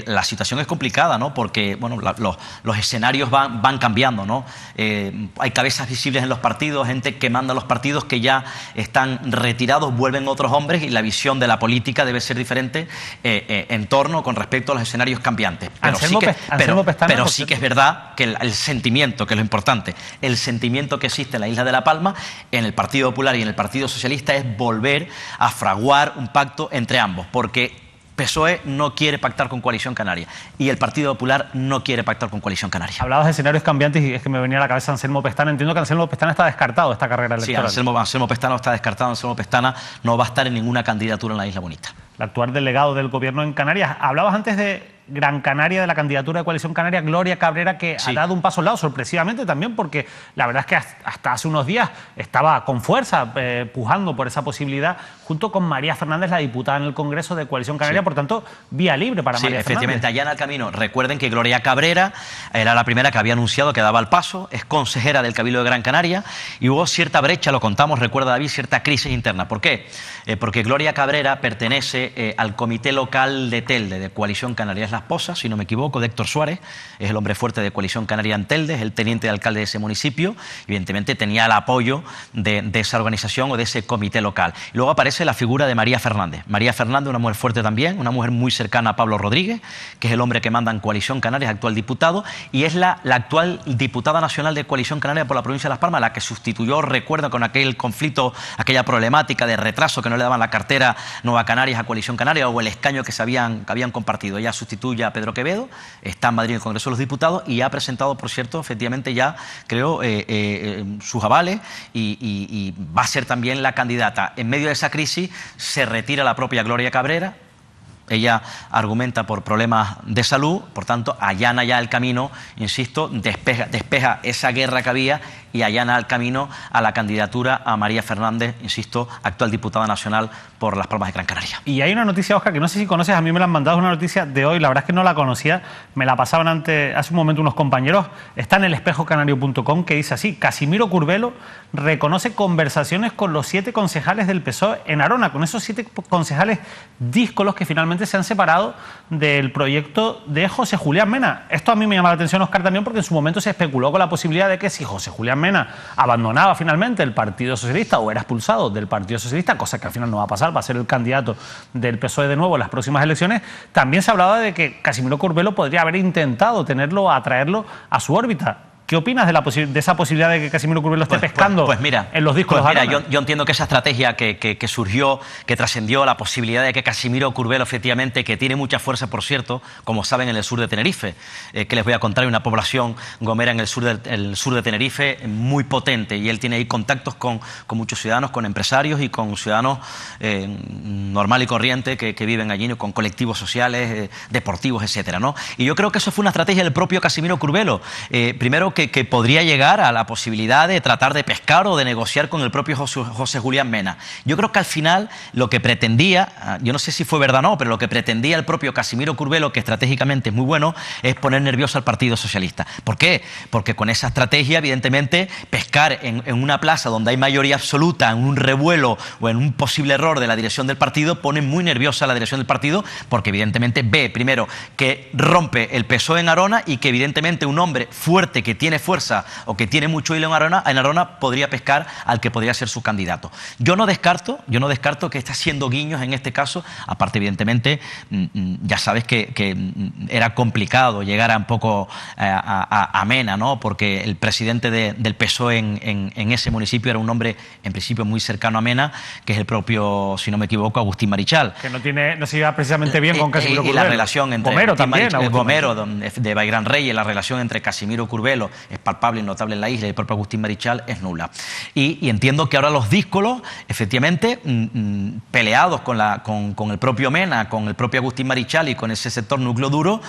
La situación es complicada, ¿no? Porque, bueno, los escenarios van cambiando, ¿no? Hay cabezas visibles en los partidos, gente que manda a los partidos que ya están retirados, vuelven otros hombres, y la visión de la política debe ser diferente en torno con respecto a los escenarios cambiantes. Pero sí que es verdad que el sentimiento, que es lo importante, el sentimiento que existe en la isla de La Palma, en el Partido Popular y en el Partido Socialista, es volver a fraguar un pacto entre ambos, porque PSOE no quiere pactar con Coalición Canaria y el Partido Popular no quiere pactar con Coalición Canaria. Hablabas de escenarios cambiantes y es que me venía a la cabeza Anselmo Pestana. Entiendo que Anselmo Pestana está descartado de esta carrera electoral. Sí, Anselmo Pestana está descartado. Anselmo Pestana no va a estar en ninguna candidatura en la Isla Bonita. El actual delegado del gobierno en Canarias. Hablabas antes de Gran Canaria, de la candidatura de Coalición Canaria, Gloria Cabrera, que ha dado un paso al lado, sorpresivamente también, porque la verdad es que hasta hace unos días estaba con fuerza pujando por esa posibilidad, junto con María Fernández, la diputada en el Congreso de Coalición Canaria. Por tanto, vía libre para María Fernández. Efectivamente, allá en el camino. Recuerden que Gloria Cabrera era la primera que había anunciado que daba el paso, es consejera del Cabildo de Gran Canaria, y hubo cierta brecha, lo contamos, recuerda David, cierta crisis interna. ¿Por qué? Porque Gloria Cabrera pertenece al comité local de Telde, de Coalición Canaria. Es la esposa, si no me equivoco, de Héctor Suárez, es el hombre fuerte de Coalición Canaria en Telde, es el teniente de alcalde de ese municipio. Evidentemente tenía el apoyo de esa organización o de ese comité local. Y luego aparece la figura de María Fernández. María Fernández, una mujer fuerte también, una mujer muy cercana a Pablo Rodríguez, que es el hombre que manda en Coalición Canaria, actual diputado, y es la actual diputada nacional de Coalición Canaria por la provincia de Las Palmas, la que sustituyó, recuerdo, con aquel conflicto, aquella problemática de retraso, que no le daban la cartera Nueva Canarias a Coalición Canaria, o el escaño que habían compartido. Ella sustituye a Pedro Quevedo, está en Madrid en el Congreso de los Diputados y ha presentado, por cierto, efectivamente ya, creo, sus avales y va a ser también la candidata. En medio de esa crisis se retira la propia Gloria Cabrera. Ella argumenta por problemas de salud, por tanto, allana ya el camino, insisto, despeja esa guerra que había y allana el camino a la candidatura a María Fernández, insisto, actual diputada nacional por Las Palmas de Gran Canaria. Y hay una noticia, Óscar, que no sé si conoces, a mí me la han mandado, una noticia de hoy, la verdad es que no la conocía, me la pasaban hace un momento unos compañeros, está en elespejocanario.com, que dice así: Casimiro Curbelo reconoce conversaciones con los 7 concejales del PSOE en Arona, con esos 7 concejales díscolos que finalmente se han separado del proyecto de José Julián Mena. Esto a mí me llama la atención, Óscar, también porque en su momento se especuló con la posibilidad de que si José Julián Mena abandonaba finalmente el Partido Socialista o era expulsado del Partido Socialista, cosa que al final no va a pasar, va a ser el candidato del PSOE de nuevo en las próximas elecciones, también se hablaba de que Casimiro Curbelo podría haber intentado atraerlo a su órbita. ¿Qué opinas de esa posibilidad de que Casimiro Curbelo esté pescando en los discos? Yo entiendo que esa estrategia que surgió, que trascendió la posibilidad de que Casimiro Curbelo, efectivamente, que tiene mucha fuerza, por cierto, como saben, en el sur de Tenerife, que les voy a contar, hay una población gomera en el sur de Tenerife muy potente, y él tiene ahí contactos con muchos ciudadanos, con empresarios y con ciudadanos normal y corriente que viven allí, con colectivos sociales, deportivos, etcétera, ¿no? Y yo creo que eso fue una estrategia del propio Casimiro Curbelo. Primero, que podría llegar a la posibilidad de tratar de pescar o de negociar con el propio José Julián Mena. Yo creo que al final lo que pretendía, yo no sé si fue verdad o no, pero lo que pretendía el propio Casimiro Curbelo, que estratégicamente es muy bueno, es poner nervioso al Partido Socialista. ¿Por qué? Porque con esa estrategia, evidentemente, pescar en una plaza donde hay mayoría absoluta, en un revuelo o en un posible error de la dirección del partido, pone muy nerviosa a la dirección del partido, porque evidentemente ve, primero, que rompe el PSOE en Arona y que evidentemente un hombre fuerte que tiene fuerza o que tiene mucho hilo en Arona podría pescar al que podría ser su candidato. Yo no descarto que esté haciendo guiños en este caso. Aparte, evidentemente, ya sabes que era complicado llegar a un poco a Mena, ¿no? Porque el presidente del PSOE en ese municipio era un hombre en principio muy cercano a Mena, que es el propio, si no me equivoco, Agustín Marichal. Que no se lleva precisamente bien con Casimiro Curbelo. Y la relación entre Gomero también, Gomero de Baigran Reyes, la relación entre Casimiro Curbelo es palpable y notable en la isla, y el propio Agustín Marichal es nula. Y entiendo que ahora los díscolos, efectivamente, peleados con el propio Mena, con el propio Agustín Marichal y con ese sector núcleo duro,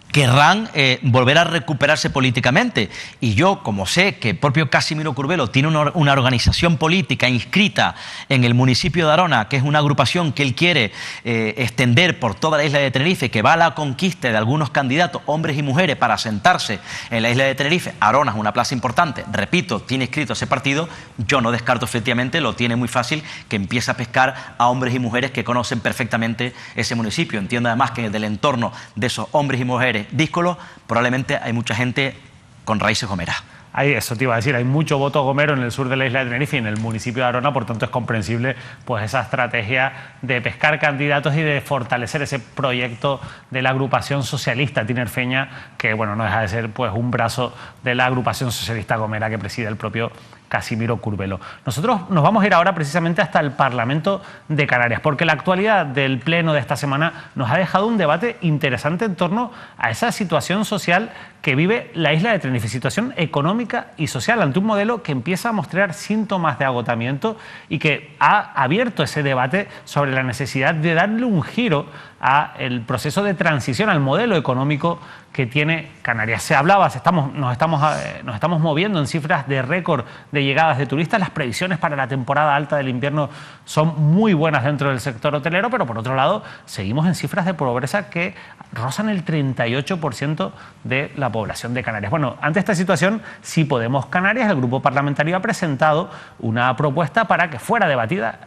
querrán volver a recuperarse políticamente. Y yo, como sé que el propio Casimiro Curbelo tiene una organización política inscrita en el municipio de Arona, que es una agrupación que él quiere extender por toda la isla de Tenerife, que va a la conquista de algunos candidatos, hombres y mujeres, para asentarse en la isla de Tenerife. Arona es una plaza importante, repito, tiene inscrito ese partido. Yo no descarto, efectivamente, lo tiene muy fácil, que empiece a pescar a hombres y mujeres que conocen perfectamente ese municipio. Entiendo además que del entorno de esos hombres y mujeres díscolos, probablemente hay mucha gente con raíces gomeras. Eso te iba a decir, hay mucho voto gomero en el sur de la isla de Tenerife y en el municipio de Arona, por tanto es comprensible pues esa estrategia de pescar candidatos y de fortalecer ese proyecto de la agrupación socialista tinerfeña, que bueno, no deja de ser pues un brazo de la agrupación socialista gomera que preside el propio Casimiro Curbelo. Nosotros nos vamos a ir ahora precisamente hasta el Parlamento de Canarias, porque la actualidad del pleno de esta semana nos ha dejado un debate interesante en torno a esa situación social que vive la isla de Tenerife, situación económica y social, ante un modelo que empieza a mostrar síntomas de agotamiento y que ha abierto ese debate sobre la necesidad de darle un giro al proceso de transición, al modelo económico que tiene Canarias. Se hablaba, nos estamos moviendo en cifras de récord de llegadas de turistas. Las previsiones para la temporada alta del invierno son muy buenas dentro del sector hotelero, pero por otro lado seguimos en cifras de pobreza que rozan el 38% de la población de Canarias. Bueno, ante esta situación, Sí Podemos Canarias, el grupo parlamentario ha presentado una propuesta para que fuera debatida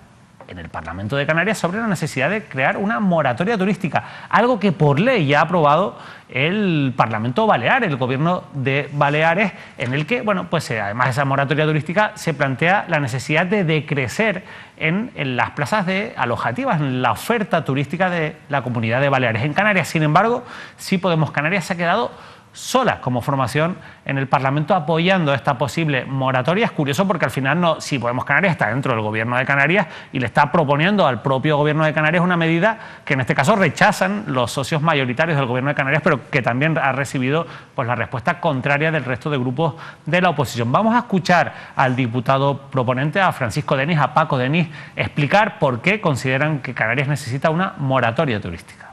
en el Parlamento de Canarias sobre la necesidad de crear una moratoria turística, algo que por ley ya ha aprobado el Parlamento Balear, el gobierno de Baleares, en el que, bueno, pues además de esa moratoria turística se plantea la necesidad de decrecer en las plazas alojativas, en la oferta turística de la Comunidad de Baleares. En Canarias, sin embargo, Sí Podemos Canarias se ha quedado sola como formación en el Parlamento apoyando esta posible moratoria. Es curioso porque al final Sí Podemos Canarias está dentro del Gobierno de Canarias y le está proponiendo al propio Gobierno de Canarias una medida que en este caso rechazan los socios mayoritarios del Gobierno de Canarias, pero que también ha recibido pues la respuesta contraria del resto de grupos de la oposición. Vamos a escuchar al diputado proponente, a Francisco Denis, a Paco Denis, explicar por qué consideran que Canarias necesita una moratoria turística.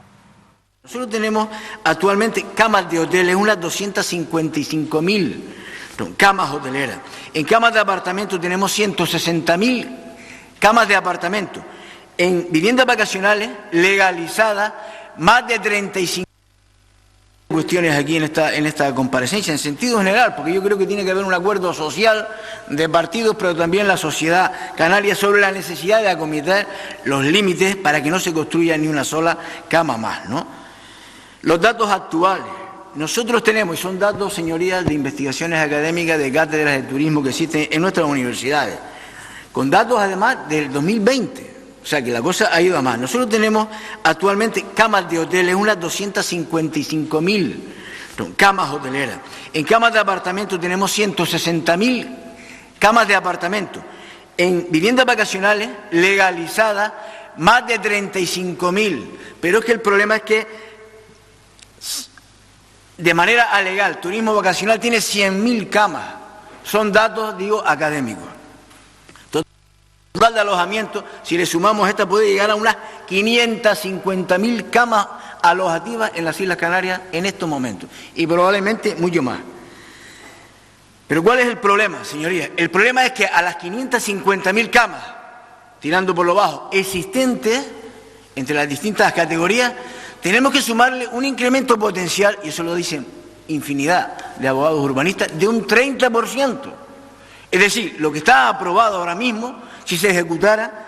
Nosotros tenemos actualmente camas de hoteles, unas 255.000 camas hoteleras. En camas de apartamento tenemos 160.000 camas de apartamento. En viviendas vacacionales legalizadas, más de 35 cuestiones aquí en esta comparecencia, en sentido general, porque yo creo que tiene que haber un acuerdo social de partidos, pero también la sociedad canaria sobre la necesidad de acometer los límites para que no se construya ni una sola cama más, ¿no? Los datos actuales, nosotros tenemos, y son datos, señorías, de investigaciones académicas de cátedras de turismo que existen en nuestras universidades, con datos además del 2020, o sea que la cosa ha ido a más. Nosotros tenemos actualmente camas de hoteles, unas 255.000 camas hoteleras. En camas de apartamento tenemos 160.000 camas de apartamento. En viviendas vacacionales legalizadas, más de 35.000. Pero es que el problema es que de manera alegal, turismo vacacional tiene 100.000 camas. Son datos, digo, académicos. Total de alojamiento, si le sumamos esta, puede llegar a unas 550.000 camas alojativas en las Islas Canarias en estos momentos. Y probablemente mucho más. Pero ¿cuál es el problema, señorías? El problema es que a las 550.000 camas, tirando por lo bajo, existentes entre las distintas categorías, tenemos que sumarle un incremento potencial, y eso lo dicen infinidad de abogados urbanistas, de un 30%. Es decir, lo que está aprobado ahora mismo, si se ejecutara,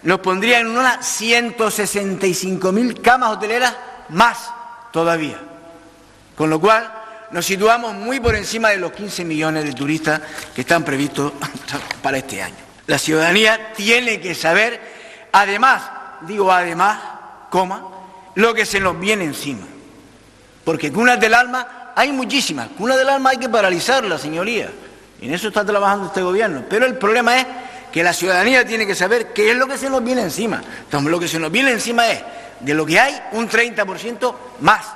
nos pondría en unas 165.000 camas hoteleras más todavía. Con lo cual, nos situamos muy por encima de los 15 millones de turistas que están previstos para este año. La ciudadanía tiene que saber, además, digo además, lo que se nos viene encima. Porque cunas del alma hay muchísimas. Cunas del alma hay que paralizarlas, señoría. Y en eso está trabajando este gobierno. Pero el problema es que la ciudadanía tiene que saber qué es lo que se nos viene encima. Entonces, lo que se nos viene encima es, de lo que hay, un 30% más.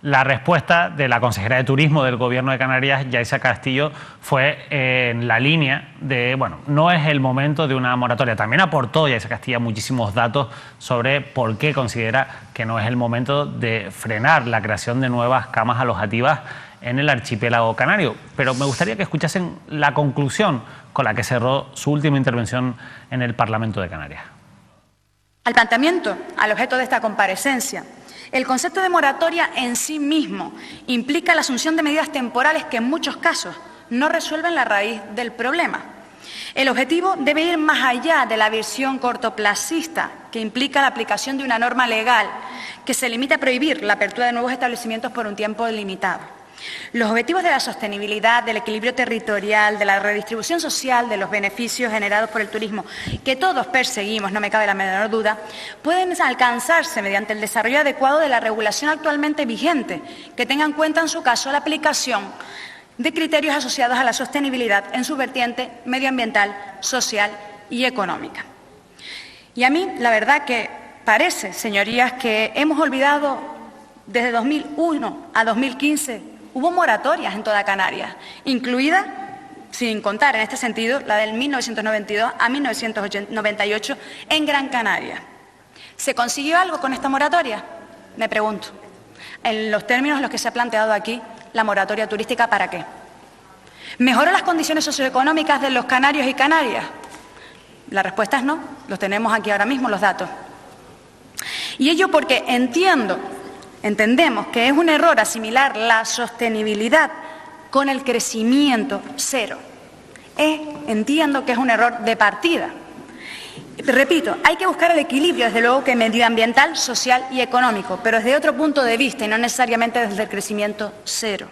La respuesta de la consejera de Turismo del Gobierno de Canarias, Yaiza Castillo, fue en la línea de, bueno, no es el momento de una moratoria. También aportó Yaiza Castillo muchísimos datos sobre por qué considera que no es el momento de frenar la creación de nuevas camas alojativas en el archipiélago canario. Pero me gustaría que escuchasen la conclusión con la que cerró su última intervención en el Parlamento de Canarias. Al planteamiento, al objeto de esta comparecencia, el concepto de moratoria en sí mismo implica la asunción de medidas temporales que en muchos casos no resuelven la raíz del problema. El objetivo debe ir más allá de la visión cortoplacista que implica la aplicación de una norma legal que se limita a prohibir la apertura de nuevos establecimientos por un tiempo limitado. Los objetivos de la sostenibilidad, del equilibrio territorial, de la redistribución social de los beneficios generados por el turismo, que todos perseguimos, no me cabe la menor duda, pueden alcanzarse mediante el desarrollo adecuado de la regulación actualmente vigente, que tenga en cuenta, en su caso, la aplicación de criterios asociados a la sostenibilidad en su vertiente medioambiental, social y económica. Y a mí, la verdad que parece, señorías, que hemos olvidado desde 2001 a 2015 hubo moratorias en toda Canarias, incluida, sin contar en este sentido, la del 1992 a 1998 en Gran Canaria. ¿Se consiguió algo con esta moratoria? Me pregunto. En los términos en los que se ha planteado aquí, la moratoria turística, ¿para qué? ¿Mejoró las condiciones socioeconómicas de los canarios y canarias? La respuesta es no. Los tenemos aquí ahora mismo, los datos. Y ello porque entendemos que es un error asimilar la sostenibilidad con el crecimiento cero. Entiendo que es un error de partida. Repito, hay que buscar el equilibrio, desde luego, que medioambiental, social y económico, pero desde otro punto de vista y no necesariamente desde el crecimiento cero.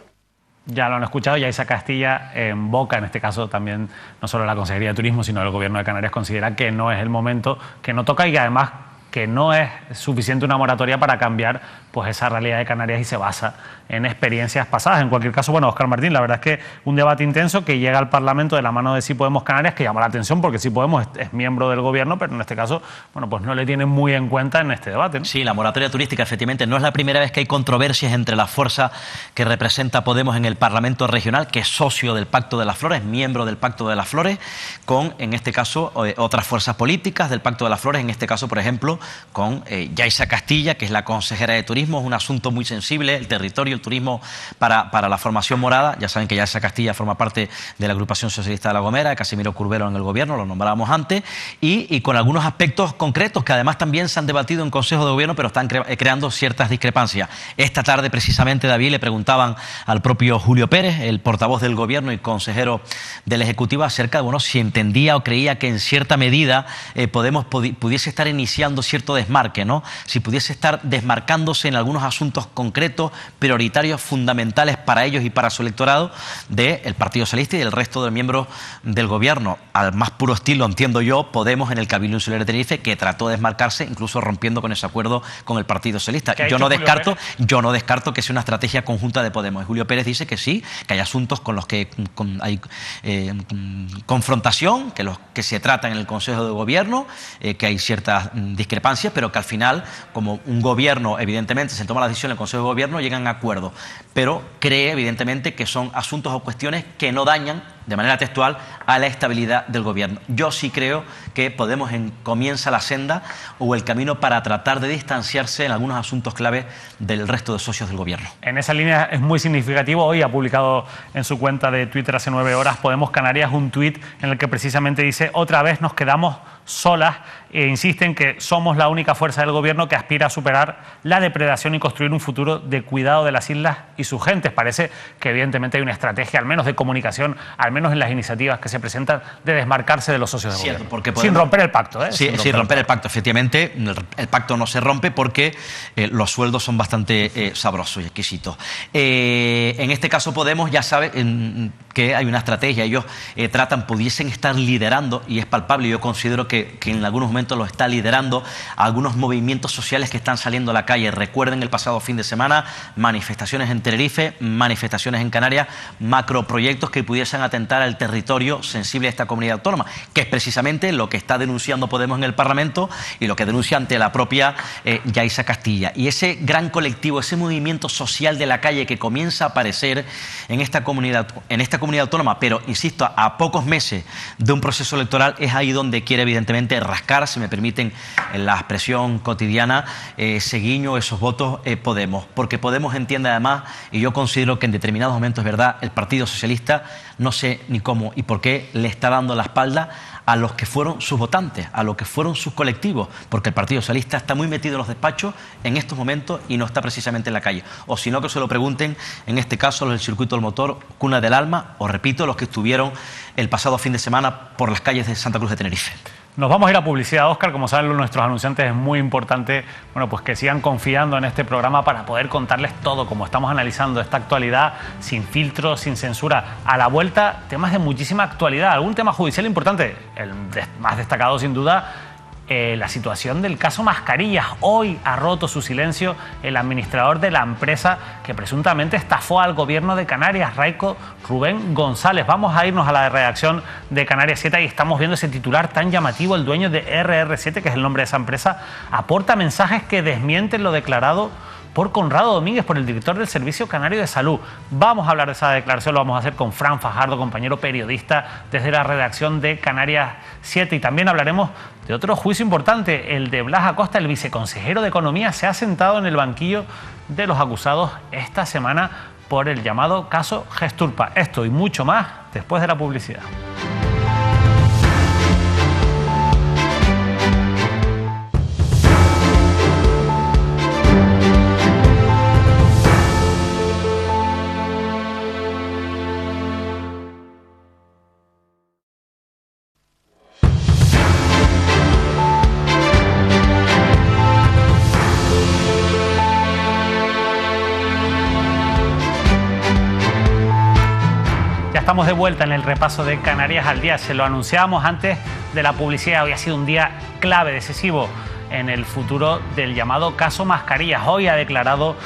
Ya lo han escuchado, Yaiza Castillo en boca, en este caso también no solo la Consejería de Turismo, sino el Gobierno de Canarias considera que no es el momento, que no toca y que además que no es suficiente una moratoria para cambiar pues esa realidad de Canarias y se basa en experiencias pasadas. En cualquier caso, bueno, Óscar Martín, la verdad es que un debate intenso que llega al Parlamento de la mano de Sí Podemos Canarias, que llama la atención porque Sí Podemos es miembro del gobierno, pero en este caso, bueno, pues no le tienen muy en cuenta en este debate, ¿no? Sí, la moratoria turística, efectivamente, no es la primera vez que hay controversias entre la fuerza que representa Podemos en el Parlamento regional, que es socio del Pacto de las Flores, miembro del Pacto de las Flores, con, en este caso, otras fuerzas políticas del Pacto de las Flores, en este caso, por ejemplo, con Yaiza Castillo, que es la consejera de Turismo. Es un asunto muy sensible, el territorio, el turismo para la formación morada. Ya saben que Yaiza Castillo forma parte de la agrupación socialista de La Gomera, de Casimiro Curbelo en el gobierno, lo nombrábamos antes, y con algunos aspectos concretos que además también se han debatido en Consejo de Gobierno, pero están creando ciertas discrepancias. Esta tarde, precisamente, David, le preguntaban al propio Julio Pérez, el portavoz del Gobierno y consejero del Ejecutivo, acerca de, bueno, si entendía o creía que en cierta medida Podemos pudiese estar iniciando cierto desmarque, ¿no? Si pudiese estar desmarcándose en algunos asuntos concretos, prioritarios, fundamentales para ellos y para su electorado, del Partido Socialista y del resto de miembros del Gobierno. Al más puro estilo, entiendo yo, Podemos en el Cabildo Insular de Tenerife, que trató de desmarcarse, incluso rompiendo con ese acuerdo con el Partido Socialista. Yo no descarto que sea una estrategia conjunta de Podemos. Y Julio Pérez dice que sí, que hay asuntos con los que hay confrontación, que se tratan en el Consejo de Gobierno, que hay ciertas discrepancias, pero que al final, como un gobierno, evidentemente, se toma la decisión en el Consejo de Gobierno, llegan a acuerdos. Pero cree, evidentemente, que son asuntos o cuestiones que no dañan de manera textual, a la estabilidad del gobierno. Yo sí creo que Podemos comienza la senda o el camino para tratar de distanciarse en algunos asuntos clave del resto de socios del gobierno. En esa línea es muy significativo. Hoy ha publicado en su cuenta de Twitter hace 9 horas Podemos Canarias un tuit en el que precisamente dice: otra vez nos quedamos solas, e insiste en que somos la única fuerza del gobierno que aspira a superar la depredación y construir un futuro de cuidado de las islas y sus gentes. Parece que evidentemente hay una estrategia, al menos de comunicación, al menos en las iniciativas que se presentan, de desmarcarse de los socios del gobierno. Porque sin romper el pacto, ¿eh? Sí, sin romper el pacto. Efectivamente, el pacto no se rompe porque los sueldos son bastante sabrosos y exquisitos. En este caso Podemos ya sabe que hay una estrategia. Ellos pudiesen estar liderando, y es palpable, yo considero que en algunos momentos lo está liderando, algunos movimientos sociales que están saliendo a la calle. Recuerden el pasado fin de semana, manifestaciones en Tenerife, manifestaciones en Canarias, macroproyectos que pudiesen atentar al territorio sensible de esta comunidad autónoma, que es precisamente lo que está denunciando Podemos en el Parlamento y lo que denuncia ante la propia Yaiza Castilla. Y ese gran colectivo, ese movimiento social de la calle que comienza a aparecer en esta comunidad autónoma, pero insisto, a pocos meses de un proceso electoral, es ahí donde quiere evidentemente rascar, si me permiten en la expresión cotidiana, ese guiño, esos votos Podemos. Porque Podemos entiende además, y yo considero que en determinados momentos es verdad, el Partido Socialista, no sé ni cómo y por qué, le está dando la espalda a los que fueron sus votantes, a los que fueron sus colectivos, porque el Partido Socialista está muy metido en los despachos en estos momentos y no está precisamente en la calle. O si no, que se lo pregunten, en este caso, los del Circuito del Motor, Cuna del Alma, o repito, los que estuvieron el pasado fin de semana por las calles de Santa Cruz de Tenerife. Nos vamos a ir a publicidad, Óscar. Como saben nuestros anunciantes, es muy importante, bueno, pues que sigan confiando en este programa para poder contarles todo, como estamos analizando esta actualidad, sin filtros, sin censura. A la vuelta, temas de muchísima actualidad, algún tema judicial importante, el más destacado sin duda, la situación del caso Mascarillas. Hoy ha roto su silencio el administrador de la empresa que presuntamente estafó al gobierno de Canarias, Raico Rubén González. Vamos a irnos a la redacción de Canarias 7 y estamos viendo ese titular tan llamativo. El dueño de RR7, que es el nombre de esa empresa, aporta mensajes que desmienten lo declarado por Conrado Domínguez, por el director del Servicio Canario de Salud. Vamos a hablar de esa declaración, lo vamos a hacer con Fran Fajardo, compañero periodista desde la redacción de Canarias 7. Y también hablaremos de otro juicio importante, el de Blas Acosta, el viceconsejero de Economía. Se ha sentado en el banquillo de los acusados esta semana por el llamado caso Gesturpa. Esto y mucho más después de la publicidad. Estamos de vuelta en el repaso de Canarias al día. Se lo anunciábamos antes de la publicidad. Hoy ha sido un día clave, decisivo en el futuro del llamado caso Mascarillas. Hoy ha declarado,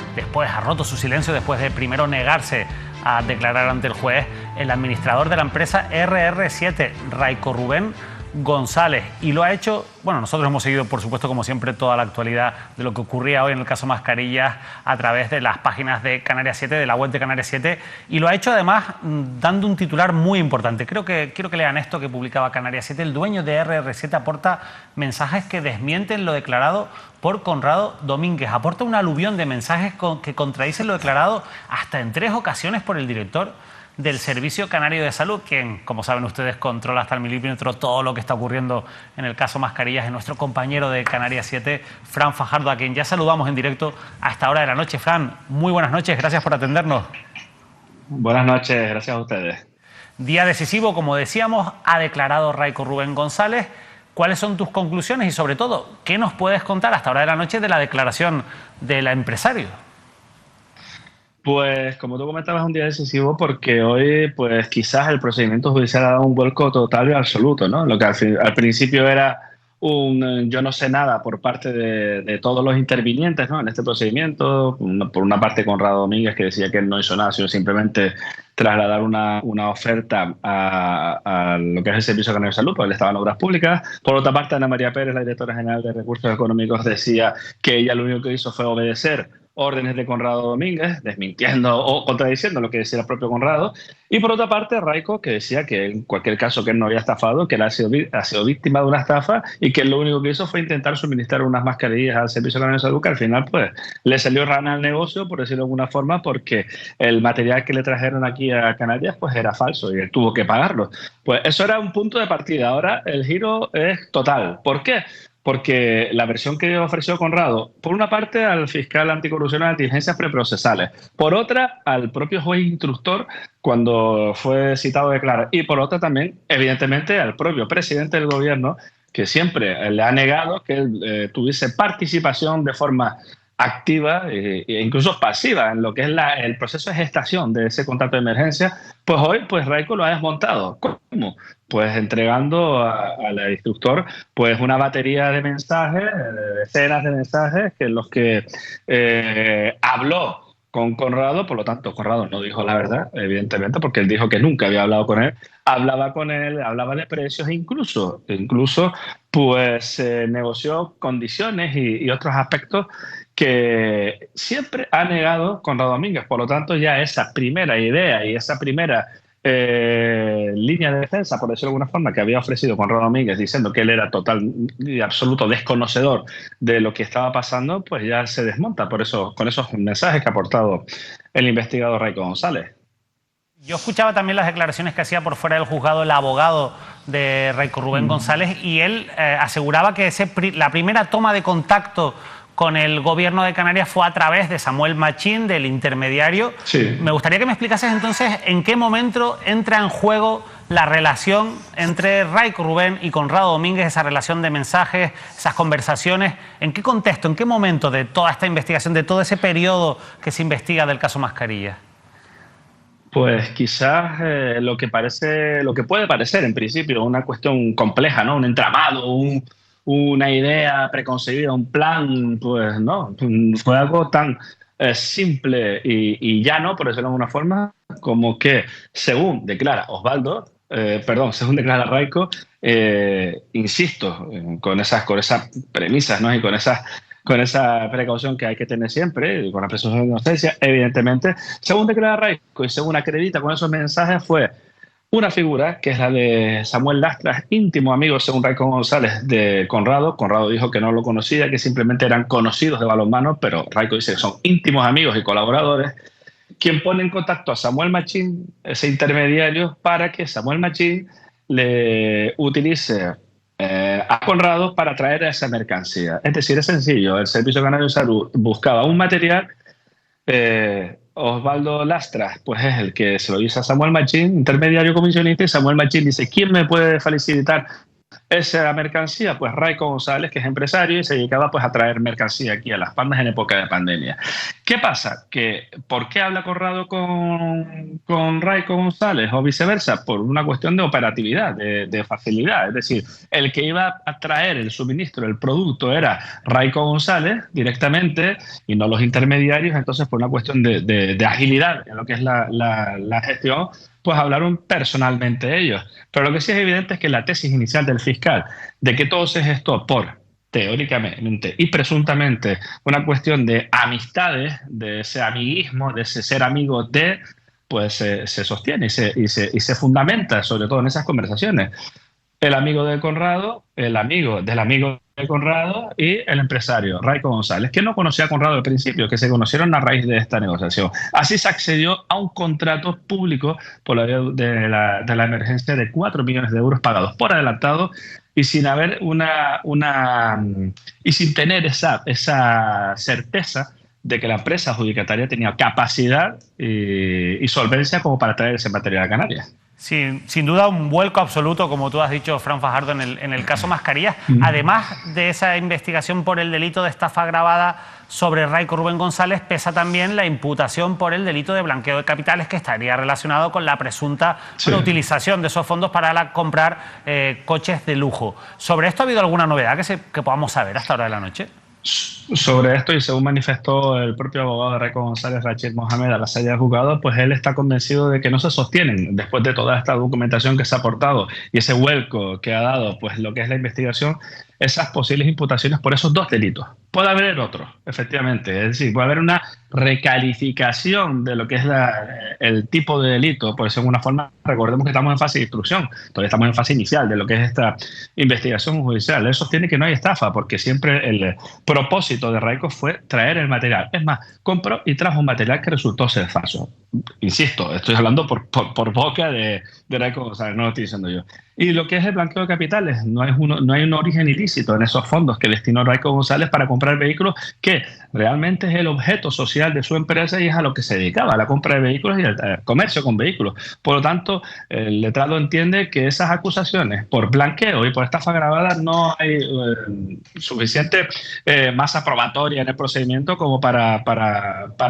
ha roto su silencio después de primero negarse a declarar ante el juez, el administrador de la empresa RR7, Raico Rubén González. Y lo ha hecho, bueno, nosotros hemos seguido, por supuesto, como siempre, toda la actualidad de lo que ocurría hoy en el caso Mascarillas a través de las páginas de Canarias 7, de la web de Canarias 7, y lo ha hecho además dando un titular muy importante. Quiero que lean esto que publicaba Canarias 7. El dueño de RR7 aporta mensajes que desmienten lo declarado por Conrado Domínguez. Aporta un aluvión de mensajes que contradicen lo declarado hasta en 3 ocasiones por el director del Servicio Canario de Salud, quien, como saben ustedes, controla hasta el milímetro todo lo que está ocurriendo en el caso Mascarillas. Es nuestro compañero de Canarias 7, Fran Fajardo, a quien ya saludamos en directo a esta hora de la noche. Fran, muy buenas noches, gracias por atendernos. Buenas noches, gracias a ustedes. Día decisivo, como decíamos, ha declarado Raico Rubén González. ¿Cuáles son tus conclusiones y, sobre todo, qué nos puedes contar hasta ahora de la noche de la declaración del empresario? Pues, como tú comentabas, es un día decisivo porque hoy, pues quizás el procedimiento judicial ha dado un vuelco total y absoluto, ¿no? Lo que al principio era un yo no sé nada por parte de todos los intervinientes, ¿no?, en este procedimiento. Por una parte, Conrado Domínguez, que decía que él no hizo nada, sino simplemente trasladar una oferta a lo que es el Servicio Canario de Salud, porque él estaba en obras públicas. Por otra parte, Ana María Pérez, la directora general de Recursos Económicos, decía que ella lo único que hizo fue obedecer órdenes de Conrado Domínguez, desmintiendo o contradiciendo lo que decía el propio Conrado. Y por otra parte, Raico, que decía que en cualquier caso que él no había estafado, que él ha sido víctima de una estafa y que él lo único que hizo fue intentar suministrar unas mascarillas al Servicio Canario de Salud, que al final pues le salió rana al negocio, por decirlo de alguna forma, porque el material que le trajeron aquí a Canarias pues era falso y él tuvo que pagarlo. Pues eso era un punto de partida. Ahora el giro es total. ¿Por qué? Porque la versión que ofreció Conrado, por una parte al fiscal anticorrupción de las diligencias preprocesales, por otra al propio juez instructor cuando fue citado a declarar, y por otra también, evidentemente, al propio presidente del gobierno, que siempre le ha negado que él tuviese participación de forma activa e incluso pasiva en lo que es el proceso de gestación de ese contrato de emergencia. Pues hoy pues Raico lo ha desmontado. ¿Cómo? Pues entregando al instructor pues una batería de mensajes, decenas de mensajes que en los que habló con Conrado. Por lo tanto, Conrado no dijo la verdad, evidentemente, porque él dijo que nunca había hablado con él. Hablaba con él, hablaba de precios e incluso pues negoció condiciones y otros aspectos que siempre ha negado Conrado Domínguez. Por lo tanto, ya esa primera idea y esa primera línea de defensa, por decirlo de alguna forma, que había ofrecido Conrado Domínguez diciendo que él era total y absoluto desconocedor de lo que estaba pasando, pues ya se desmonta por eso, con esos mensajes que ha aportado el investigador Raico González. Yo escuchaba también las declaraciones que hacía por fuera del juzgado el abogado de Raico, Rubén González, y él aseguraba que la primera toma de contacto con el gobierno de Canarias fue a través de Samuel Machín, del intermediario. Sí. Me gustaría que me explicases entonces en qué momento entra en juego la relación entre Raico Rubén y Conrado Domínguez, esa relación de mensajes, esas conversaciones. ¿En qué contexto, en qué momento de toda esta investigación, de todo ese periodo que se investiga del caso Mascarilla? Pues quizás lo que puede parecer en principio una cuestión compleja, ¿no? Un entramado, una idea preconcebida, un plan, pues no, fue algo tan simple y llano, por decirlo de alguna forma, como que según declara según declara Raico, insisto, con esas premisas, ¿no? Y con esa precaución que hay que tener siempre, con la presunción de inocencia, evidentemente, según declara Raico y según acredita con esos mensajes, fue una figura que es la de Samuel Lastras, íntimo amigo, según Raico González, de Conrado. Conrado dijo que no lo conocía, que simplemente eran conocidos de balonmano, pero Raico dice que son íntimos amigos y colaboradores, quien pone en contacto a Samuel Machín, ese intermediario, para que Samuel Machín le utilice a Conrado para traer esa mercancía. Es decir, es sencillo, el Servicio Canario de Salud buscaba un material, Osvaldo Lastras pues es el que se lo dice a Samuel Machín, intermediario comisionista, y Samuel Machín dice: ¿quién me puede facilitar esa mercancía? Pues Raico González, que es empresario y se dedicaba pues a traer mercancía aquí a Las Palmas en época de pandemia. ¿Qué pasa? ¿Por qué habla Conrado con Raico González o viceversa? Por una cuestión de operatividad, de facilidad. Es decir, el que iba a traer el suministro, el producto, era Raico González directamente y no los intermediarios. Entonces, por una cuestión de agilidad en lo que es la gestión, pues hablaron personalmente ellos. Pero lo que sí es evidente es que la tesis inicial del fiscal de que todo se gestó por, teóricamente y presuntamente, una cuestión de amistades, de ese amiguismo, de ese ser amigo de, pues se sostiene y se fundamenta, sobre todo en esas conversaciones. El amigo de Conrado, el amigo del amigo de Conrado y el empresario Raico González, que no conocía a Conrado al principio, que se conocieron a raíz de esta negociación. Así se accedió a un contrato público por la vía de la emergencia de 4 millones de euros pagados por adelantado y sin haber y sin tener esa certeza de que la empresa adjudicataria tenía capacidad y solvencia como para traer ese material a Canarias. Sin duda un vuelco absoluto, como tú has dicho, Fran Fajardo, en el caso Mascarillas. Además de esa investigación por el delito de estafa agravada sobre Raico Rubén González, pesa también la imputación por el delito de blanqueo de capitales, que estaría relacionado con la presunta utilización de esos fondos para comprar coches de lujo. ¿Sobre esto ha habido alguna novedad que podamos saber hasta ahora de la noche? Sobre esto, y según manifestó el propio abogado de Raico González, Rachid Mohamed, a la salida del juzgado, pues él está convencido de que no se sostienen, después de toda esta documentación que se ha aportado y ese vuelco que ha dado pues lo que es la investigación, esas posibles imputaciones por esos dos delitos. Puede haber otros, efectivamente, es decir, puede haber una recalificación de lo que es el tipo de delito, por decirlo de alguna forma. Recordemos que estamos en fase de instrucción, todavía estamos en fase inicial de lo que es esta investigación judicial. Eso sostiene que no hay estafa, porque siempre el propósito de Raico fue traer el material. Es más, compró y trajo un material que resultó ser falso. Insisto, estoy hablando por boca de Raico González, no lo estoy diciendo yo. Y lo que es el blanqueo de capitales, no hay un origen ilícito en esos fondos que destinó Raico González para comprar vehículos, que realmente es el objeto social de su empresa y es a lo que se dedicaba, a la compra de vehículos y al comercio con vehículos. Por lo tanto, el letrado entiende que esas acusaciones por blanqueo y por estafa agravada no hay suficiente masa probatoria en el procedimiento como para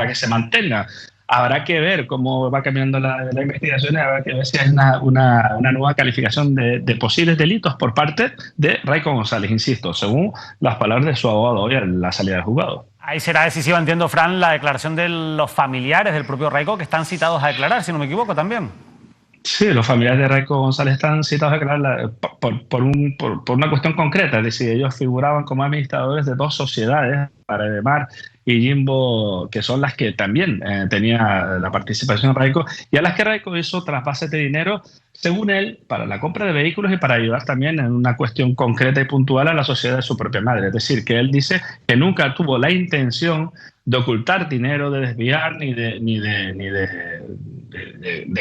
que se mantenga. Habrá que ver cómo va cambiando la investigación, habrá que ver si hay una nueva calificación de posibles delitos por parte de Raico González, insisto, según las palabras de su abogado hoy en la salida del juzgado. Ahí será decisiva, entiendo, Fran, la declaración de los familiares del propio Raico, que están citados a declarar, si no me equivoco, también. Sí, los familiares de Raico González están citados a declarar por una cuestión concreta, es decir, ellos figuraban como administradores de dos sociedades, Paredemar y Jimbo, que son las que también tenía la participación de Raico, y a las que Raico hizo traspases de dinero, según él, para la compra de vehículos y para ayudar también en una cuestión concreta y puntual a la sociedad de su propia madre. Es decir, que él dice que nunca tuvo la intención de ocultar dinero, de desviar, ni de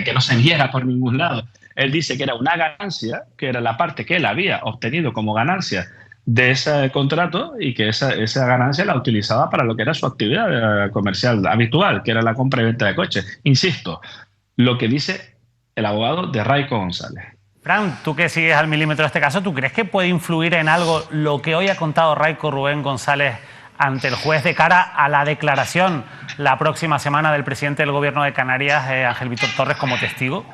que no se viera por ningún lado. Él dice que era una ganancia, que era la parte que él había obtenido como ganancia de ese contrato y que esa ganancia la utilizaba para lo que era su actividad comercial habitual, que era la compra y venta de coches. Insisto, lo que dice el abogado de Raico González. Fran, tú que sigues al milímetro este caso, ¿tú crees que puede influir en algo lo que hoy ha contado Raico Rubén González ante el juez de cara a la declaración la próxima semana del presidente del Gobierno de Canarias, Ángel Víctor Torres, como testigo?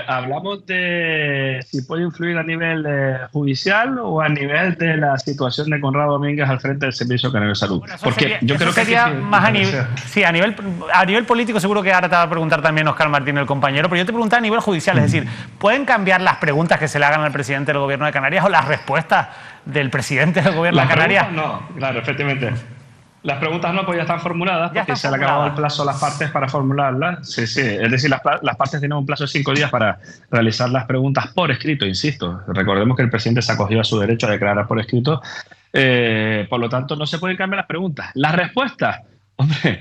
Hablamos de si puede influir a nivel judicial o a nivel de la situación de Conrado Domínguez al frente del Servicio Canario de Salud. Bueno, porque sería, yo creo que sería más a nivel, sí, a nivel político, seguro que ahora te va a preguntar también Óscar Martín, el compañero, pero yo te preguntaba a nivel judicial, es decir, ¿pueden cambiar las preguntas que se le hagan al presidente del Gobierno de Canarias o las respuestas del presidente del Gobierno de Canarias? No, claro, efectivamente. Las preguntas no, pues ya están formuladas porque se le ha acabado el plazo a las partes para formularlas. Sí, sí. Es decir, las partes tienen un plazo de 5 días para realizar las preguntas por escrito, insisto. Recordemos que el presidente se acogió a su derecho a declarar por escrito. Por lo tanto, no se pueden cambiar las preguntas. Las respuestas, hombre,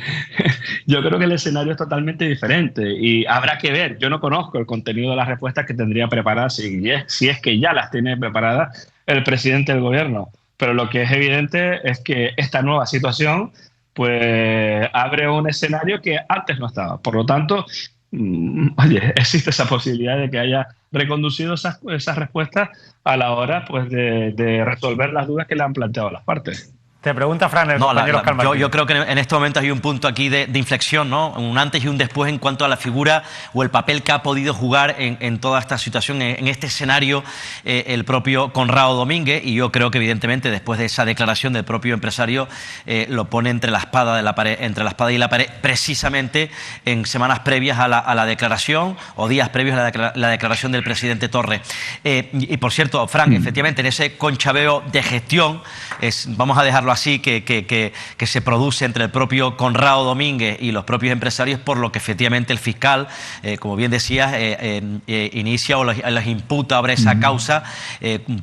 yo creo que el escenario es totalmente diferente y habrá que ver. Yo no conozco el contenido de las respuestas que tendría preparadas, si es que ya las tiene preparadas el presidente del gobierno. Pero lo que es evidente es que esta nueva situación pues abre un escenario que antes no estaba. Por lo tanto, oye, existe esa posibilidad de que haya reconducido esas respuestas a la hora pues de resolver las dudas que le han planteado las partes. Te pregunta Fran, el compañero Óscar Martín. Yo creo que en estos momentos hay un punto aquí de inflexión, ¿no? Un antes y un después en cuanto a la figura o el papel que ha podido jugar en toda esta situación, en este escenario, el propio Conrado Domínguez. Y yo creo que evidentemente después de esa declaración del propio empresario lo pone entre la espada y la pared, precisamente en semanas previas a la declaración o días previos a la declaración del presidente Torres. Y por cierto, Fran, efectivamente en ese conchabeo de gestión, vamos a dejarlo así, que se produce entre el propio Conrado Domínguez y los propios empresarios, por lo que efectivamente el fiscal, como bien decías, inicia o les imputa ahora esa causa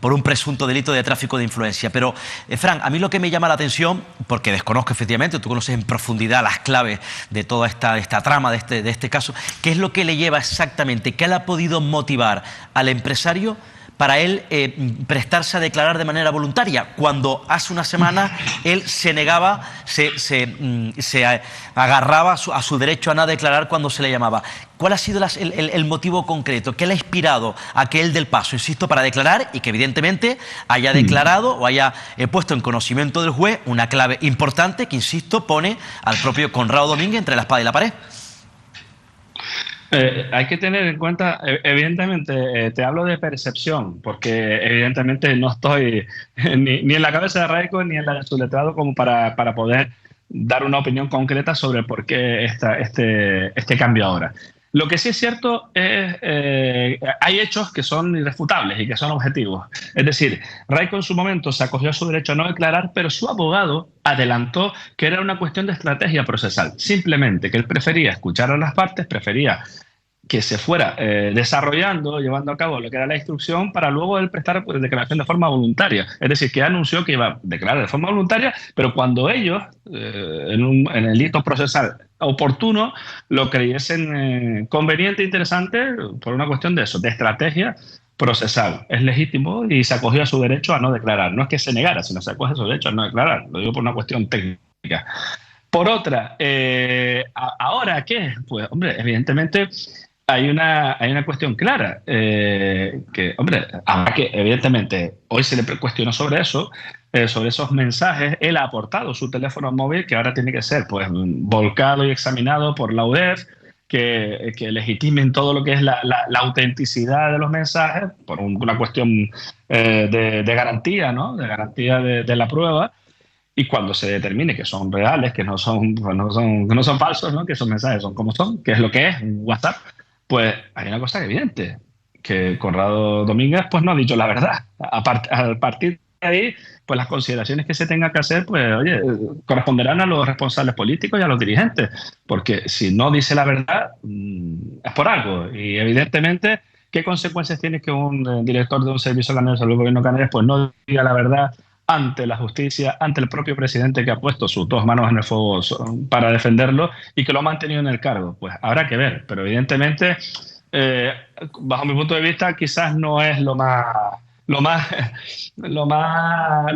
por un presunto delito de tráfico de influencia. Pero, Fran, a mí lo que me llama la atención, porque desconozco efectivamente, tú conoces en profundidad las claves de toda esta trama, de este caso, ¿qué es lo que le lleva exactamente? ¿Qué le ha podido motivar al empresario para él prestarse a declarar de manera voluntaria, cuando hace una semana él se negaba, se agarraba a su derecho a no declarar cuando se le llamaba? ¿Cuál ha sido el motivo concreto? ¿Qué le ha inspirado a que él dé el paso, insisto, para declarar y que evidentemente haya declarado o haya puesto en conocimiento del juez una clave importante que, insisto, pone al propio Conrado Domínguez entre la espada y la pared? Hay que tener en cuenta, evidentemente, te hablo de percepción, porque evidentemente no estoy ni en la cabeza de Raico ni en la de su letrado como para poder dar una opinión concreta sobre por qué este cambio ahora. Lo que sí es cierto es hay hechos que son irrefutables y que son objetivos. Es decir, Raico en su momento se acogió a su derecho a no declarar, pero su abogado adelantó que era una cuestión de estrategia procesal. Simplemente que él prefería escuchar a las partes, prefería que se fuera desarrollando, llevando a cabo lo que era la instrucción, para luego él prestar declaración de forma voluntaria. Es decir, que anunció que iba a declarar de forma voluntaria, pero cuando ellos, en el hito procesal oportuno, lo creyesen conveniente e interesante por una cuestión de eso, de estrategia procesal. Es legítimo y se acogió a su derecho a no declarar. No es que se negara, sino se acoge a su derecho a no declarar. Lo digo por una cuestión técnica. Por otra, ¿ahora qué? Pues, hombre, evidentemente hay una cuestión clara, que, hombre, habrá que, evidentemente, hoy se le cuestionó sobre eso, sobre esos mensajes. Él ha aportado su teléfono móvil, que ahora tiene que ser pues volcado y examinado por la UDEF, que legitimen todo lo que es la autenticidad de los mensajes, por una cuestión de garantía, ¿no? De garantía de la prueba. Y cuando se determine que son reales, que no son falsos, ¿no? Que esos mensajes son como son, que es lo que es un WhatsApp, pues hay una cosa evidente, que Conrado Domínguez pues no ha dicho la verdad. A partir de ahí, pues las consideraciones que se tengan que hacer, pues oye, corresponderán a los responsables políticos y a los dirigentes, porque si no dice la verdad, es por algo. Y evidentemente, ¿qué consecuencias tiene que un director de un servicio canario de salud del gobierno de Canarias pues no diga la verdad ante la justicia, ante el propio presidente, que ha puesto sus dos manos en el fuego para defenderlo y que lo ha mantenido en el cargo? Pues habrá que ver, pero evidentemente, bajo mi punto de vista, quizás no es lo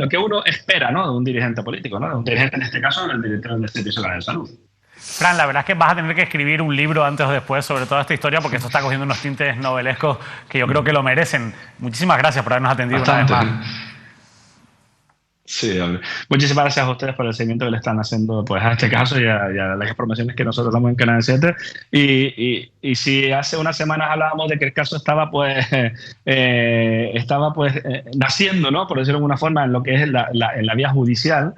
que uno espera, ¿no? De un dirigente político, ¿no? De un dirigente, en este caso, del director del Servicio Canario de Salud. Fran, la verdad es que vas a tener que escribir un libro antes o después sobre toda esta historia, porque esto está cogiendo unos tintes novelescos que yo creo que lo merecen. Muchísimas gracias por habernos atendido Bastante. una vez más. Sí, muchísimas gracias a ustedes por el seguimiento que le están haciendo pues, a este caso y a las informaciones que nosotros damos en Canal 7. Y si hace unas semanas hablábamos de que el caso estaba naciendo, ¿no? Por decirlo de alguna forma, en lo que es en la vía judicial,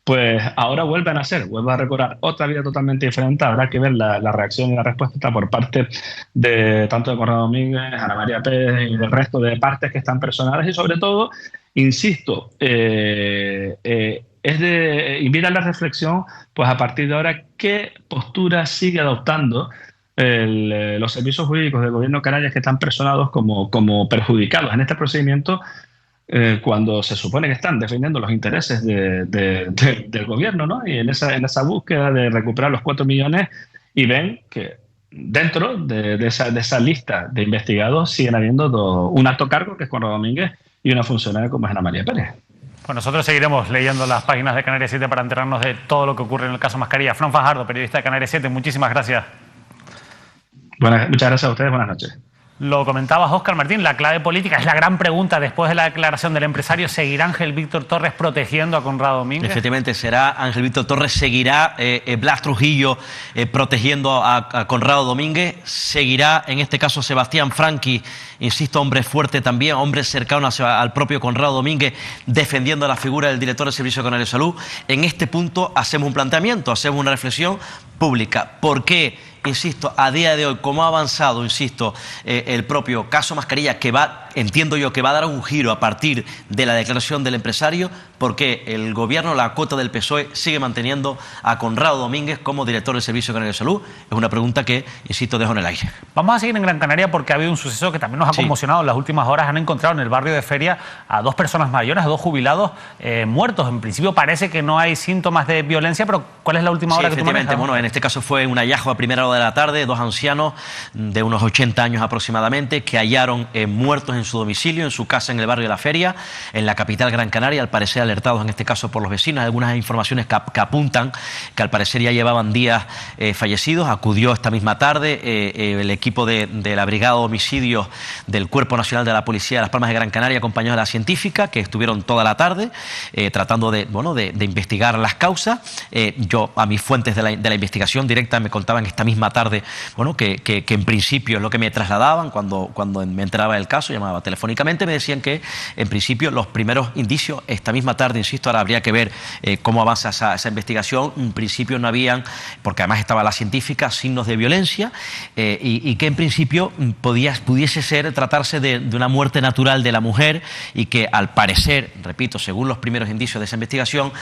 pues ahora vuelve a nacer, vuelve a recorrer otra vía totalmente diferente. Habrá que ver la reacción y la respuesta por parte de tanto de Conrado Domínguez, Ana María Pérez y del resto de partes que están personadas, y sobre todo, insisto, es de invita a la reflexión, pues a partir de ahora, qué postura sigue adoptando los servicios jurídicos del gobierno de Canarias, que están personados como perjudicados en este procedimiento, cuando se supone que están defendiendo los intereses del gobierno, ¿no? Y en esa búsqueda de recuperar los 4 millones, y ven que dentro de esa lista de investigados siguen habiendo un alto cargo, que es Conrado Domínguez, y una funcionaria como es Ana María Pérez. Pues nosotros seguiremos leyendo las páginas de Canarias 7 para enterarnos de todo lo que ocurre en el caso Mascarilla. Fran Fajardo, periodista de Canarias 7, muchísimas gracias. Muchas gracias a ustedes, buenas noches. Lo comentabas, Óscar Martín, la clave política es la gran pregunta. Después de la declaración del empresario, ¿seguirá Ángel Víctor Torres protegiendo a Conrado Domínguez? Efectivamente, será Ángel Víctor Torres, seguirá Blas Trujillo protegiendo a Conrado Domínguez, seguirá en este caso Sebastián Franqui, insisto, hombre fuerte también, hombre cercano al propio Conrado Domínguez, defendiendo la figura del director del Servicio Canario de Salud. En este punto hacemos un planteamiento, hacemos una reflexión pública. ¿Por qué? Insisto, a día de hoy, como ha avanzado, insisto, el propio caso Mascarilla, que entiendo yo que va a dar un giro a partir de la declaración del empresario, porque el gobierno, la cuota del PSOE, sigue manteniendo a Conrado Domínguez como director del Servicio Canario de Salud? Es una pregunta que, insisto, dejo en el aire. Vamos a seguir en Gran Canaria porque ha habido un suceso que también nos ha conmocionado. En las últimas horas han encontrado en el barrio de Feria a 2 personas mayores, a 2 jubilados muertos. En principio parece que no hay síntomas de violencia, pero ¿cuál es la última hora que tú manejas? Bueno, en este caso fue un hallazgo a primera hora de la tarde, 2 ancianos de unos 80 años aproximadamente, que hallaron muertos en su domicilio, en su casa en el barrio de la Feria, en la capital Gran Canaria, al parecer alertados en este caso por los vecinos. Hay algunas informaciones que apuntan que al parecer ya llevaban días fallecidos. Acudió esta misma tarde el equipo de la Brigada de Homicidios del Cuerpo Nacional de la Policía de Las Palmas de Gran Canaria, acompañados de la científica, que estuvieron toda la tarde tratando de investigar las causas. A mis fuentes de la investigación directa me contaban esta misma tarde que en principio es lo que me trasladaban cuando me enteraba del caso, llamaba hablaba telefónicamente, me decían que en principio los primeros indicios, esta misma tarde, insisto, ahora habría que ver cómo avanza esa investigación, en principio no habían, porque además estaba la científica, signos de violencia y que en principio pudiese tratarse de una muerte natural de la mujer y que al parecer, repito, según los primeros indicios de esa investigación,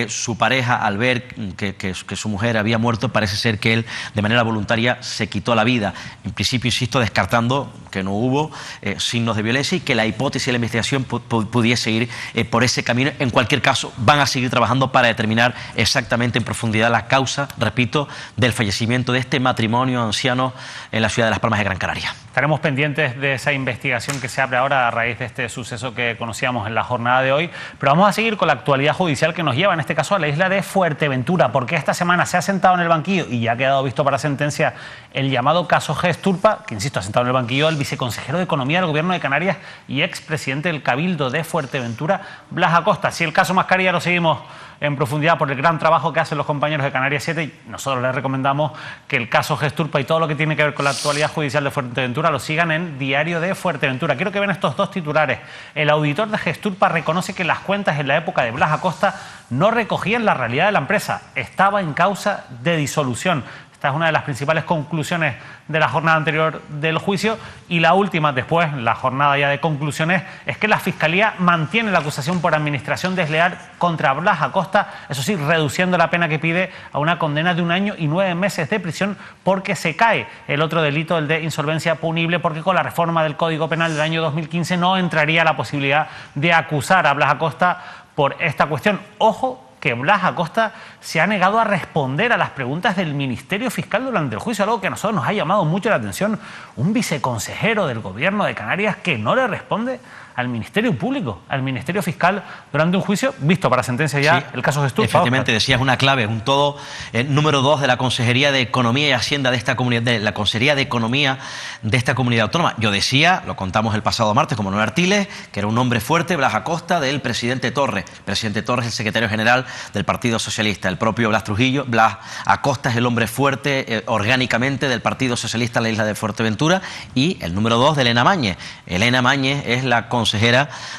su pareja al ver que su mujer había muerto, parece ser que él de manera voluntaria se quitó la vida. En principio, insisto, descartando que no hubo signos de violencia y que la hipótesis de la investigación pudiese ir por ese camino. En cualquier caso, van a seguir trabajando para determinar exactamente en profundidad la causa, repito, del fallecimiento de este matrimonio anciano en la ciudad de Las Palmas de Gran Canaria. Estaremos pendientes de esa investigación que se abre ahora a raíz de este suceso que conocíamos en la jornada de hoy, pero vamos a seguir con la actualidad judicial que nos lleva en este caso a la isla de Fuerteventura, porque esta semana se ha sentado en el banquillo y ya ha quedado visto para sentencia el llamado caso Gesturpa, que insisto, ha sentado en el banquillo el viceconsejero de Economía del Gobierno de Canarias y expresidente del Cabildo de Fuerteventura, Blas Acosta. Si el caso Mascarilla lo seguimos en profundidad por el gran trabajo que hacen los compañeros de Canarias 7 y nosotros les recomendamos que el caso Gesturpa y todo lo que tiene que ver con la actualidad judicial de Fuerteventura lo sigan en Diario de Fuerteventura. Quiero que vean estos dos titulares. El auditor de Gesturpa reconoce que las cuentas en la época de Blas Acosta no recogían la realidad de la empresa, estaba en causa de disolución. Esta es una de las principales conclusiones de la jornada anterior del juicio y la última, después, la jornada ya de conclusiones, es que la Fiscalía mantiene la acusación por administración desleal contra Blas Acosta, eso sí, reduciendo la pena que pide a una condena de 1 año y 9 meses de prisión porque se cae el otro delito, el de insolvencia punible, porque con la reforma del Código Penal del año 2015 no entraría la posibilidad de acusar a Blas Acosta por esta cuestión. Ojo, que Blas Acosta se ha negado a responder a las preguntas del Ministerio Fiscal durante el juicio, algo que a nosotros nos ha llamado mucho la atención. Un viceconsejero del Gobierno de Canarias que no le responde al Ministerio Público, al Ministerio Fiscal durante un juicio, visto para sentencia ya, sí, el caso Gesturpa. Efectivamente, decías una clave, un todo número 2 de la Consejería de Economía y Hacienda de esta comunidad, de la Consejería de Economía de esta comunidad autónoma. Yo decía, lo contamos el pasado martes como Manuel Artiles, que era un hombre fuerte, Blas Acosta, del presidente Torres. El presidente Torres es el secretario general del Partido Socialista. El propio Blas Trujillo, Blas Acosta es el hombre fuerte orgánicamente del Partido Socialista en la isla de Fuerteventura. Y el número 2 de Elena Mañez. Elena Mañez es la consejera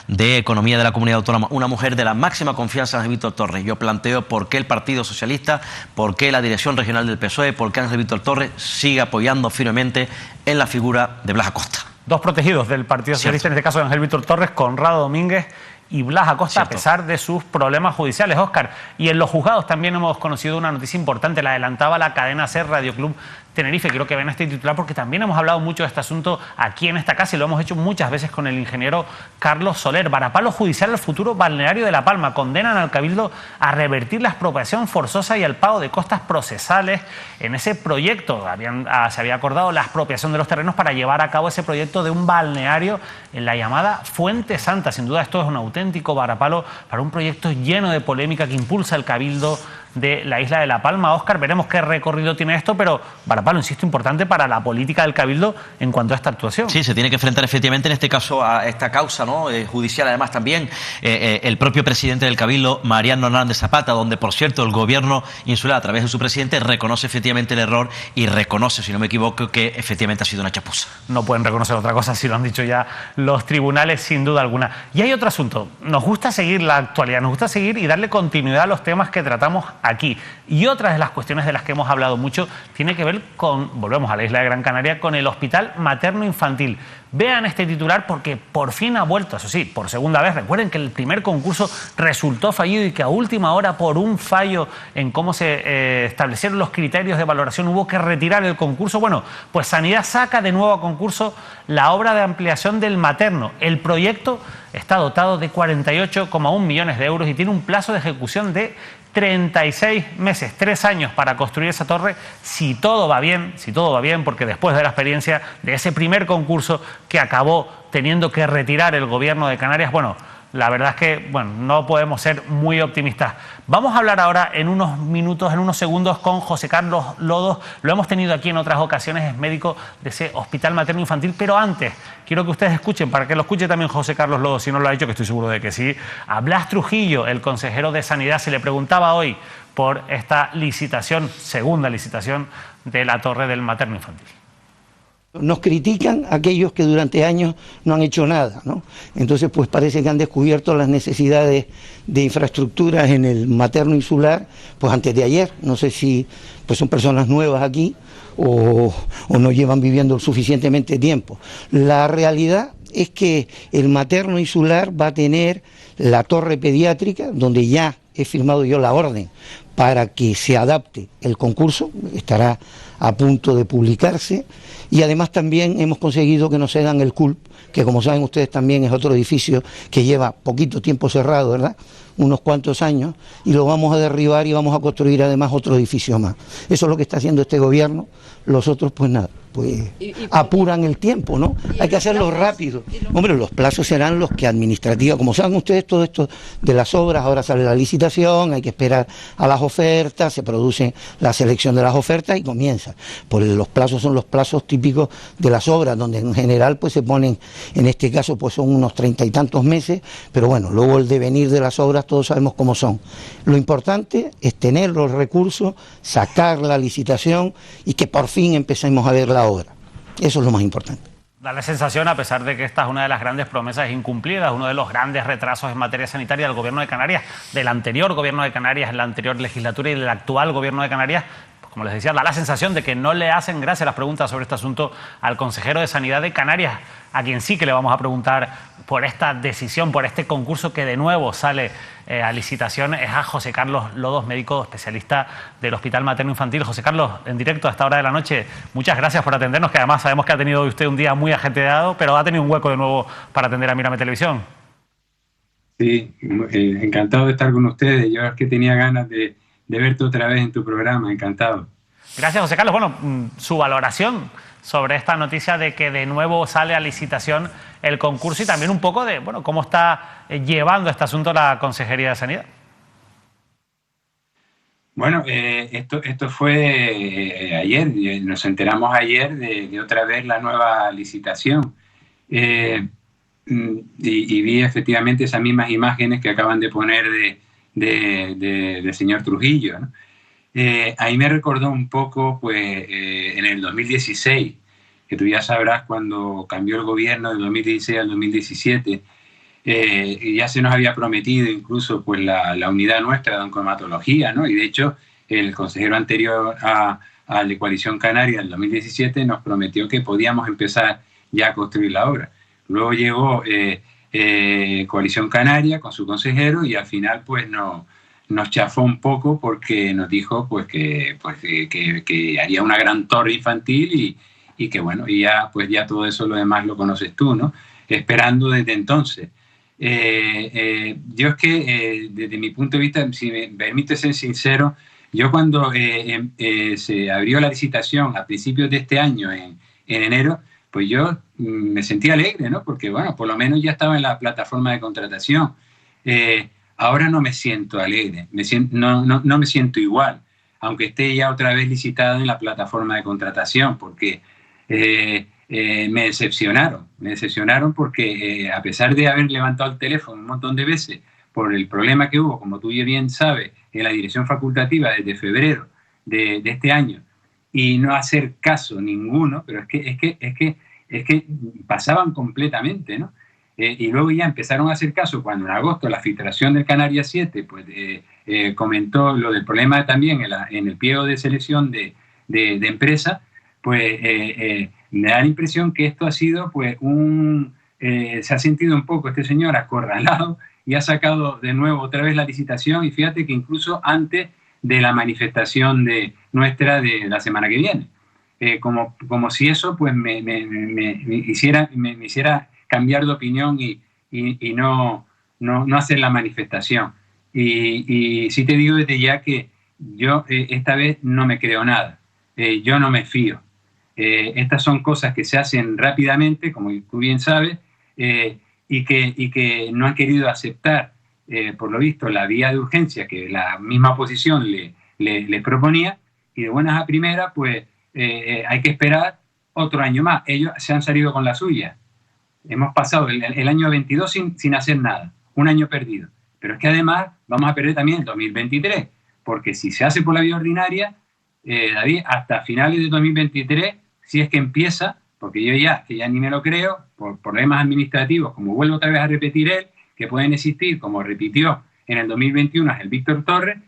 de Economía de la Comunidad Autónoma, una mujer de la máxima confianza en Ángel Víctor Torres. Yo planteo por qué el Partido Socialista, por qué la dirección regional del PSOE, por qué Ángel Víctor Torres sigue apoyando firmemente en la figura de Blas Acosta. Dos protegidos del Partido Socialista, en este caso Ángel Víctor Torres, Conrado Domínguez y Blas Acosta, cierto, a pesar de sus problemas judiciales, Óscar. Y en los juzgados también hemos conocido una noticia importante, la adelantaba la cadena SER Radio Club Tenerife. Quiero que vean este titular porque también hemos hablado mucho de este asunto aquí en esta casa y lo hemos hecho muchas veces con el ingeniero Carlos Soler. Varapalo judicial al futuro balneario de La Palma. Condenan al Cabildo a revertir la expropiación forzosa y al pago de costas procesales. En ese proyecto se había acordado la expropiación de los terrenos para llevar a cabo ese proyecto de un balneario en la llamada Fuente Santa. Sin duda esto es un auténtico varapalo para un proyecto lleno de polémica que impulsa el Cabildo de la isla de La Palma. Óscar, veremos qué recorrido tiene esto, pero varapalo, insisto, importante para la política del Cabildo en cuanto a esta actuación. Sí, se tiene que enfrentar efectivamente en este caso a esta causa, ¿no? Judicial. Además también el propio presidente del Cabildo, Mariano Hernández Zapata, donde por cierto el gobierno insular a través de su presidente reconoce efectivamente el error y reconoce, si no me equivoco, que efectivamente ha sido una chapuza. No pueden reconocer otra cosa si lo han dicho ya los tribunales, sin duda alguna. Y hay otro asunto, nos gusta seguir la actualidad, nos gusta seguir y darle continuidad a los temas que tratamos aquí. Y otra de las cuestiones de las que hemos hablado mucho tiene que ver con, volvemos a la isla de Gran Canaria, con el Hospital Materno Infantil. Vean este titular porque por fin ha vuelto, eso sí, por segunda vez. Recuerden que el primer concurso resultó fallido y que a última hora, por un fallo en cómo se establecieron los criterios de valoración, hubo que retirar el concurso. Bueno, pues Sanidad saca de nuevo a concurso la obra de ampliación del materno. El proyecto está dotado de 48,1 millones de euros y tiene un plazo de ejecución de 36 meses, 3 años para construir esa torre, si todo va bien, porque después de la experiencia de ese primer concurso que acabó teniendo que retirar el gobierno de Canarias, bueno, la verdad es que no podemos ser muy optimistas. Vamos a hablar ahora en unos minutos, en unos segundos, con José Carlos Lodos. Lo hemos tenido aquí en otras ocasiones, es médico de ese Hospital Materno Infantil, pero antes quiero que ustedes escuchen, para que lo escuche también José Carlos Lodos, si no lo ha dicho, que estoy seguro de que sí, a Blas Trujillo, el consejero de Sanidad. Se le preguntaba hoy por esta licitación, segunda licitación de la torre del Materno Infantil. Nos critican aquellos que durante años no han hecho nada, ¿no? Entonces, pues parece que han descubierto las necesidades de infraestructuras en el materno insular, pues antes de ayer. No sé si pues son personas nuevas aquí o no llevan viviendo suficientemente tiempo. La realidad es que el materno insular va a tener la torre pediátrica, donde ya he firmado yo la orden para que se adapte el concurso, estará a punto de publicarse, y además también hemos conseguido que nos cedan el CULP, que como saben ustedes también es otro edificio que lleva poquito tiempo cerrado, ¿verdad?, unos cuantos años, y lo vamos a derribar y vamos a construir además otro edificio más. Eso es lo que está haciendo este gobierno. Los otros pues nada, pues apuran el tiempo, ¿no? Hay que hacerlo rápido. Hombre, los plazos serán los que administrativos, como saben ustedes, todo esto de las obras, ahora sale la licitación, hay que esperar a las ofertas, se produce la selección de las ofertas y comienza. Pues los plazos son los plazos típicos de las obras, donde en general pues se ponen, en este caso pues son unos 30 y tantos meses, pero bueno, luego el devenir de las obras todos sabemos cómo son. Lo importante es tener los recursos, sacar la licitación y que por fin empecemos a ver la obra. Eso es lo más importante. Da la sensación, a pesar de que esta es una de las grandes promesas incumplidas, uno de los grandes retrasos en materia sanitaria del Gobierno de Canarias, del anterior Gobierno de Canarias, en la anterior legislatura y del actual Gobierno de Canarias, pues como les decía, da la sensación de que no le hacen gracia las preguntas sobre este asunto al consejero de Sanidad de Canarias, a quien sí que le vamos a preguntar por esta decisión, por este concurso que de nuevo sale a licitación, es a José Carlos Lodos, médico especialista del Hospital Materno Infantil. José Carlos, en directo a esta hora de la noche, muchas gracias por atendernos, que además sabemos que ha tenido usted un día muy ajetreado, pero ha tenido un hueco de nuevo para atender a Mírame Televisión. Sí, encantado de estar con ustedes. Yo es que tenía ganas de verte otra vez en tu programa, encantado. Gracias, José Carlos. Bueno, su valoración sobre esta noticia de que de nuevo sale a licitación el concurso y también un poco de, bueno, cómo está llevando este asunto la Consejería de Sanidad. Bueno, esto fue ayer, nos enteramos ayer de otra vez la nueva licitación y vi efectivamente esas mismas imágenes que acaban de poner del señor Trujillo, ¿no? Ahí me recordó un poco pues en el 2016, que tú ya sabrás cuando cambió el gobierno del 2016 al 2017, y ya se nos había prometido incluso pues la unidad nuestra de oncohematología, ¿no? Y de hecho el consejero anterior a la Coalición Canaria del 2017 nos prometió que podíamos empezar ya a construir la obra. Luego llegó Coalición Canaria con su consejero y al final pues nos chafó un poco porque nos dijo pues que haría una gran torre infantil y que bueno, y ya todo eso lo demás lo conoces tú, ¿no? Esperando desde entonces. Yo es que desde mi punto de vista, si me permite ser sincero, yo cuando se abrió la licitación a principios de este año, en enero, pues yo me sentí alegre, ¿no? Porque bueno, por lo menos ya estaba en la plataforma de contratación. Ahora no me siento alegre, no me siento igual, aunque esté ya otra vez licitado en la plataforma de contratación, porque me decepcionaron porque a pesar de haber levantado el teléfono un montón de veces por el problema que hubo, como tú bien sabes, en la dirección facultativa desde febrero de este año, y no hacer caso ninguno, pero es que pasaban completamente, ¿no? Y luego ya empezaron a hacer caso cuando en agosto la filtración del Canarias 7 pues, comentó lo del problema también en el pliego de selección de empresa, pues me da la impresión que esto ha sido pues se ha sentido un poco este señor acorralado y ha sacado de nuevo otra vez la licitación, y fíjate que incluso antes de la manifestación nuestra de la semana que viene, como si eso pues me hiciera cambiar de opinión y no hacer la manifestación. Y sí te digo desde ya que yo esta vez no me creo nada, yo no me fío. Estas son cosas que se hacen rápidamente, como tú bien sabes, y que no han querido aceptar, por lo visto, la vía de urgencia que la misma oposición le proponía, y de buenas a primeras, pues hay que esperar otro año más. Ellos se han salido con la suya. Hemos pasado el año 22 sin hacer nada, un año perdido. Pero es que además vamos a perder también el 2023, porque si se hace por la vía ordinaria, David, hasta finales de 2023, si es que empieza, porque yo ya ni me lo creo, por problemas administrativos, como vuelvo otra vez a repetir él, que pueden existir, como repitió en el 2021 el Víctor Torres.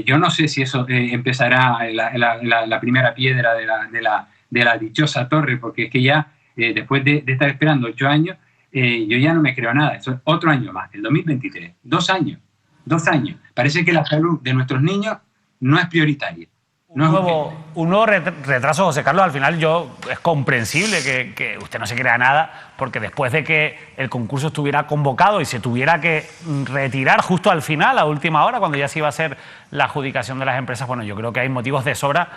Yo no sé si eso empezará la primera piedra de la dichosa torre, porque es que ya después de estar esperando 8 años, yo ya no me creo nada. Eso es otro año más, el 2023. 2 años. 2 años. Parece que la salud de nuestros niños no es prioritaria. Un nuevo retraso, José Carlos. Al final es comprensible que usted no se crea nada, porque después de que el concurso estuviera convocado y se tuviera que retirar justo al final, a última hora, cuando ya se iba a hacer la adjudicación de las empresas, bueno, yo creo que hay motivos de sobra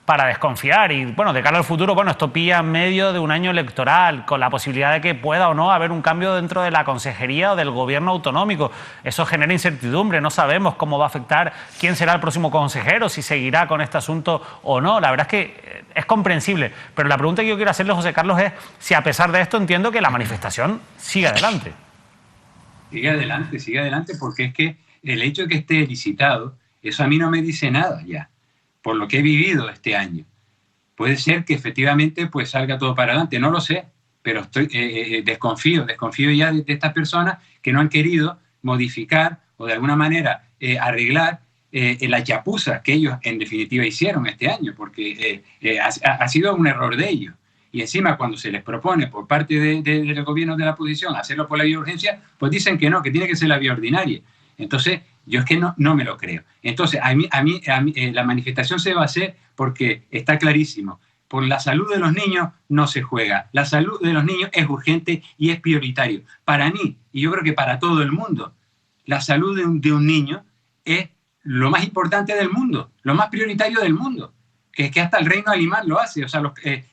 para desconfiar. Y bueno, de cara al futuro, bueno, esto pilla en medio de un año electoral, con la posibilidad de que pueda o no haber un cambio dentro de la consejería o del gobierno autonómico. Eso genera incertidumbre, no sabemos cómo va a afectar, quién será el próximo consejero, si seguirá con este asunto o no. La verdad es que es comprensible, pero la pregunta que yo quiero hacerle, José Carlos, es si a pesar de esto entiendo que la manifestación sigue adelante. Sigue adelante, porque es que el hecho de que esté licitado, eso a mí no me dice nada ya, por lo que he vivido este año. Puede ser que efectivamente pues salga todo para adelante, no lo sé, pero estoy desconfío ya de estas personas que no han querido modificar o de alguna manera arreglar la chapuza que ellos en definitiva hicieron este año, porque ha sido un error de ellos. Y encima cuando se les propone por parte del gobierno de la oposición hacerlo por la vía de urgencia, pues dicen que no, que tiene que ser la vía ordinaria. Entonces, yo es que no me lo creo. Entonces, a mí la manifestación se va a hacer porque está clarísimo. Por la salud de los niños no se juega. La salud de los niños es urgente y es prioritario. Para mí, y yo creo que para todo el mundo, la salud de un niño es lo más importante del mundo, lo más prioritario del mundo. Que es que hasta el reino animal lo hace. O sea,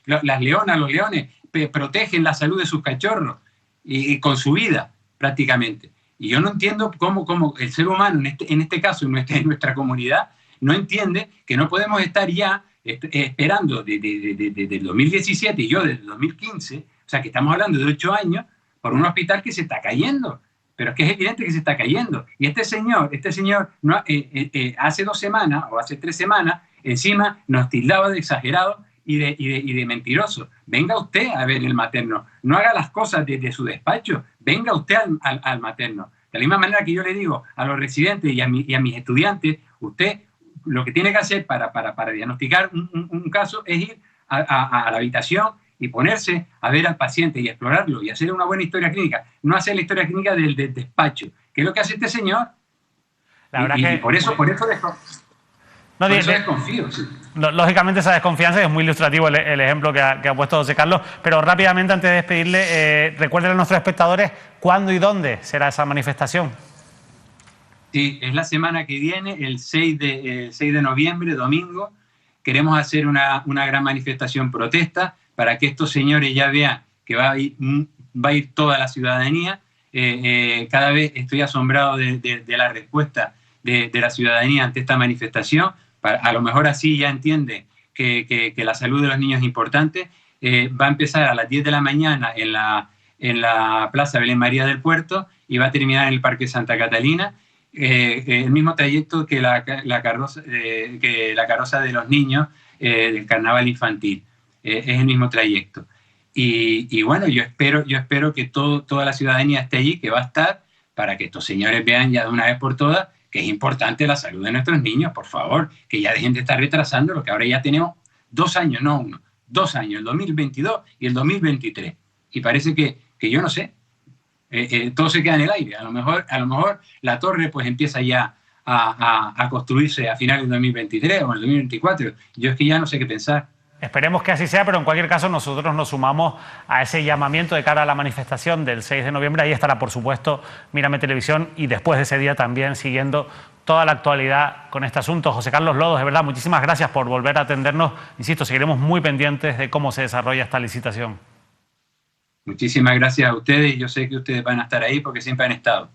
las leonas, los leones protegen la salud de sus cachorros y con su vida prácticamente. Y yo no entiendo cómo el ser humano, en este caso, en nuestra comunidad, no entiende que no podemos estar ya esperando desde el 2017 y yo desde el 2015, o sea, que estamos hablando de 8 años, por un hospital que se está cayendo. Pero es que es evidente que se está cayendo. Y este señor hace 2 semanas o hace 3 semanas, encima nos tildaba de exagerado y de mentiroso. Venga usted a ver el materno, no haga las cosas desde su despacho, venga usted al materno. De la misma manera que yo le digo a los residentes y a mis estudiantes, usted lo que tiene que hacer para diagnosticar un caso es ir a la habitación y ponerse a ver al paciente y explorarlo y hacer una buena historia clínica, no hacer la historia clínica del despacho, que es lo que hace este señor. La verdad y por eso desconfío. Sí. Lógicamente esa desconfianza es muy ilustrativo el ejemplo que ha puesto José Carlos, pero rápidamente antes de despedirle, recuerden a nuestros espectadores cuándo y dónde será esa manifestación. Sí, es la semana que viene, el 6 de noviembre, domingo. Queremos hacer una gran manifestación protesta para que estos señores ya vean que va a ir toda la ciudadanía. Cada vez estoy asombrado de la respuesta de la ciudadanía ante esta manifestación. A lo mejor así ya entiende que la salud de los niños es importante. Va a empezar a las 10 de la mañana en la Plaza Belén María del Puerto y va a terminar en el Parque Santa Catalina. El mismo trayecto que la carroza de los niños del carnaval infantil. Es el mismo trayecto. Y bueno, yo espero que toda la ciudadanía esté allí, que va a estar, para que estos señores vean ya de una vez por todas que es importante la salud de nuestros niños, por favor, que ya dejen de estar retrasando lo que ahora ya tenemos 2 años, no 1, 2 años, el 2022 y el 2023. Y parece que yo no sé, todo se queda en el aire. A lo mejor la torre pues empieza ya a construirse a finales del 2023 o en el 2024. Yo es que ya no sé qué pensar. Esperemos que así sea, pero en cualquier caso nosotros nos sumamos a ese llamamiento de cara a la manifestación del 6 de noviembre. Ahí estará, por supuesto, Mírame Televisión y después de ese día también siguiendo toda la actualidad con este asunto. José Carlos Lodos, de verdad, muchísimas gracias por volver a atendernos. Insisto, seguiremos muy pendientes de cómo se desarrolla esta licitación. Muchísimas gracias a ustedes y yo sé que ustedes van a estar ahí porque siempre han estado.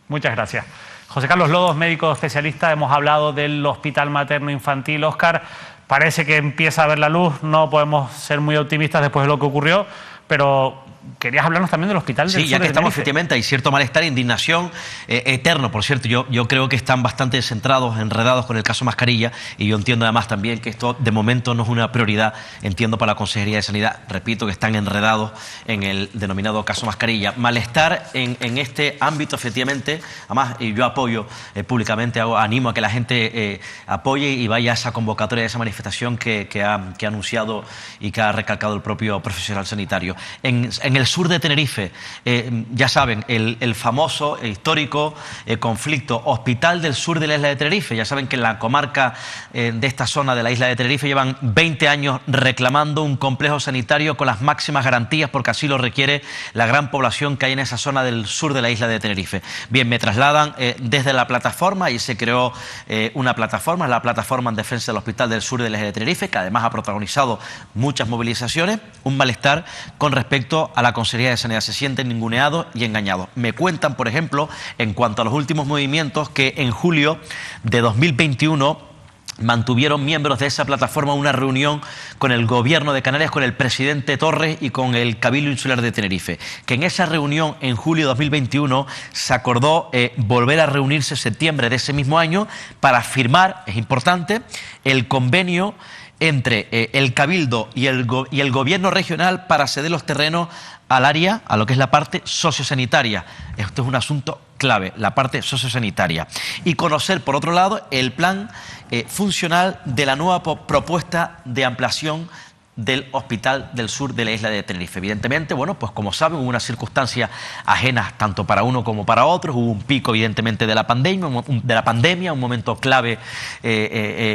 Muchas gracias. José Carlos Lodos, médico especialista, hemos hablado del Hospital Materno Infantil Óscar. Parece que empieza a ver la luz, no podemos ser muy optimistas después de lo que ocurrió, pero querías hablarnos también del Hospital del Sur. Sí, ya que de estamos, Tenerife. efectivamente, hay cierto malestar e indignación eterno, por cierto. Yo creo que están bastante centrados, enredados con el caso Mascarilla, y yo entiendo además también que esto de momento no es una prioridad, entiendo, para la Consejería de Sanidad. Repito que están enredados en el denominado caso Mascarilla. Malestar en este ámbito, efectivamente. Además, yo apoyo públicamente, animo a que la gente apoye y vaya a esa convocatoria, a esa manifestación que ha anunciado y que ha recalcado el propio profesional sanitario. En el sur de Tenerife, ya saben, el famoso, histórico conflicto Hospital del Sur de la isla de Tenerife. Ya saben que en la comarca de esta zona de la isla de Tenerife llevan 20 años reclamando un complejo sanitario con las máximas garantías, porque así lo requiere la gran población que hay en esa zona del sur de la isla de Tenerife. Bien, me trasladan desde la plataforma, y se creó una plataforma, la plataforma en defensa del Hospital del Sur de la isla de Tenerife, que además ha protagonizado muchas movilizaciones, un malestar con respecto a la Consejería de Sanidad. Se sienten ninguneados y engañados. Me cuentan, por ejemplo, en cuanto a los últimos movimientos, que en julio de 2021 mantuvieron miembros de esa plataforma una reunión con el Gobierno de Canarias, con el presidente Torres y con el Cabildo Insular de Tenerife. Que en esa reunión, en julio de 2021, se acordó volver a reunirse en septiembre de ese mismo año para firmar, es importante, el convenio entre el Cabildo y el Gobierno regional para ceder los terrenos al área, a lo que es la parte sociosanitaria. Esto es un asunto clave, la parte sociosanitaria. Y conocer, por otro lado, el plan funcional de la nueva propuesta de ampliación del Hospital del Sur de la isla de Tenerife. Evidentemente, bueno, pues como saben, hubo unas circunstancias ajenas tanto para uno como para otros. Hubo un pico, evidentemente, de la pandemia, un momento clave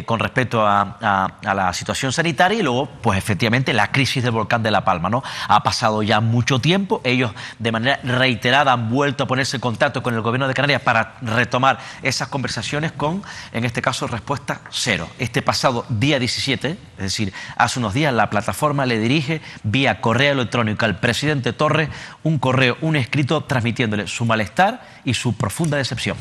con respecto a la situación sanitaria, y luego, pues efectivamente, la crisis del volcán de La Palma, ¿no? Ha pasado ya mucho tiempo. Ellos, de manera reiterada, han vuelto a ponerse en contacto con el Gobierno de Canarias para retomar esas conversaciones con, en este caso, respuesta cero. Este pasado día 17, es decir, hace unos días, la plataforma le dirige vía correo electrónico al presidente Torres un escrito transmitiéndole su malestar y su profunda decepción.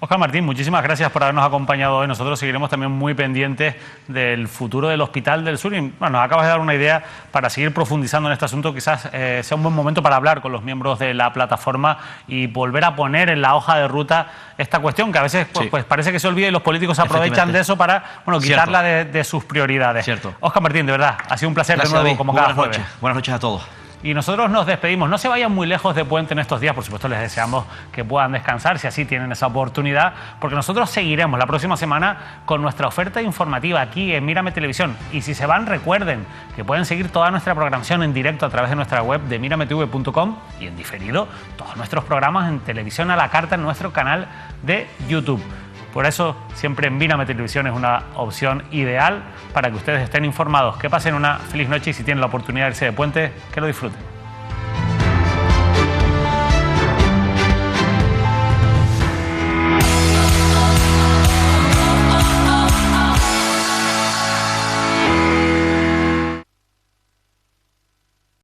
Óscar Martín, muchísimas gracias por habernos acompañado hoy. Nosotros seguiremos también muy pendientes del futuro del Hospital del Sur. Y bueno, nos acabas de dar una idea para seguir profundizando en este asunto. Quizás sea un buen momento para hablar con los miembros de la plataforma y volver a poner en la hoja de ruta esta cuestión, que a veces pues parece que se olvida, y los políticos aprovechan de eso para quitarla de sus prioridades. Cierto. Óscar Martín, de verdad, ha sido un placer de nuevo, como cada jueves. Buenas noches a todos. Y nosotros nos despedimos. No se vayan muy lejos de Puente en estos días. Por supuesto, les deseamos que puedan descansar, si así tienen esa oportunidad, porque nosotros seguiremos la próxima semana con nuestra oferta informativa aquí en Mírame Televisión. Y si se van, recuerden que pueden seguir toda nuestra programación en directo a través de nuestra web de mirametv.com, y en diferido todos nuestros programas en televisión a la carta en nuestro canal de YouTube. Por eso, siempre en Mírame Televisión es una opción ideal para que ustedes estén informados. Que pasen una feliz noche, y si tienen la oportunidad de irse de puente, que lo disfruten.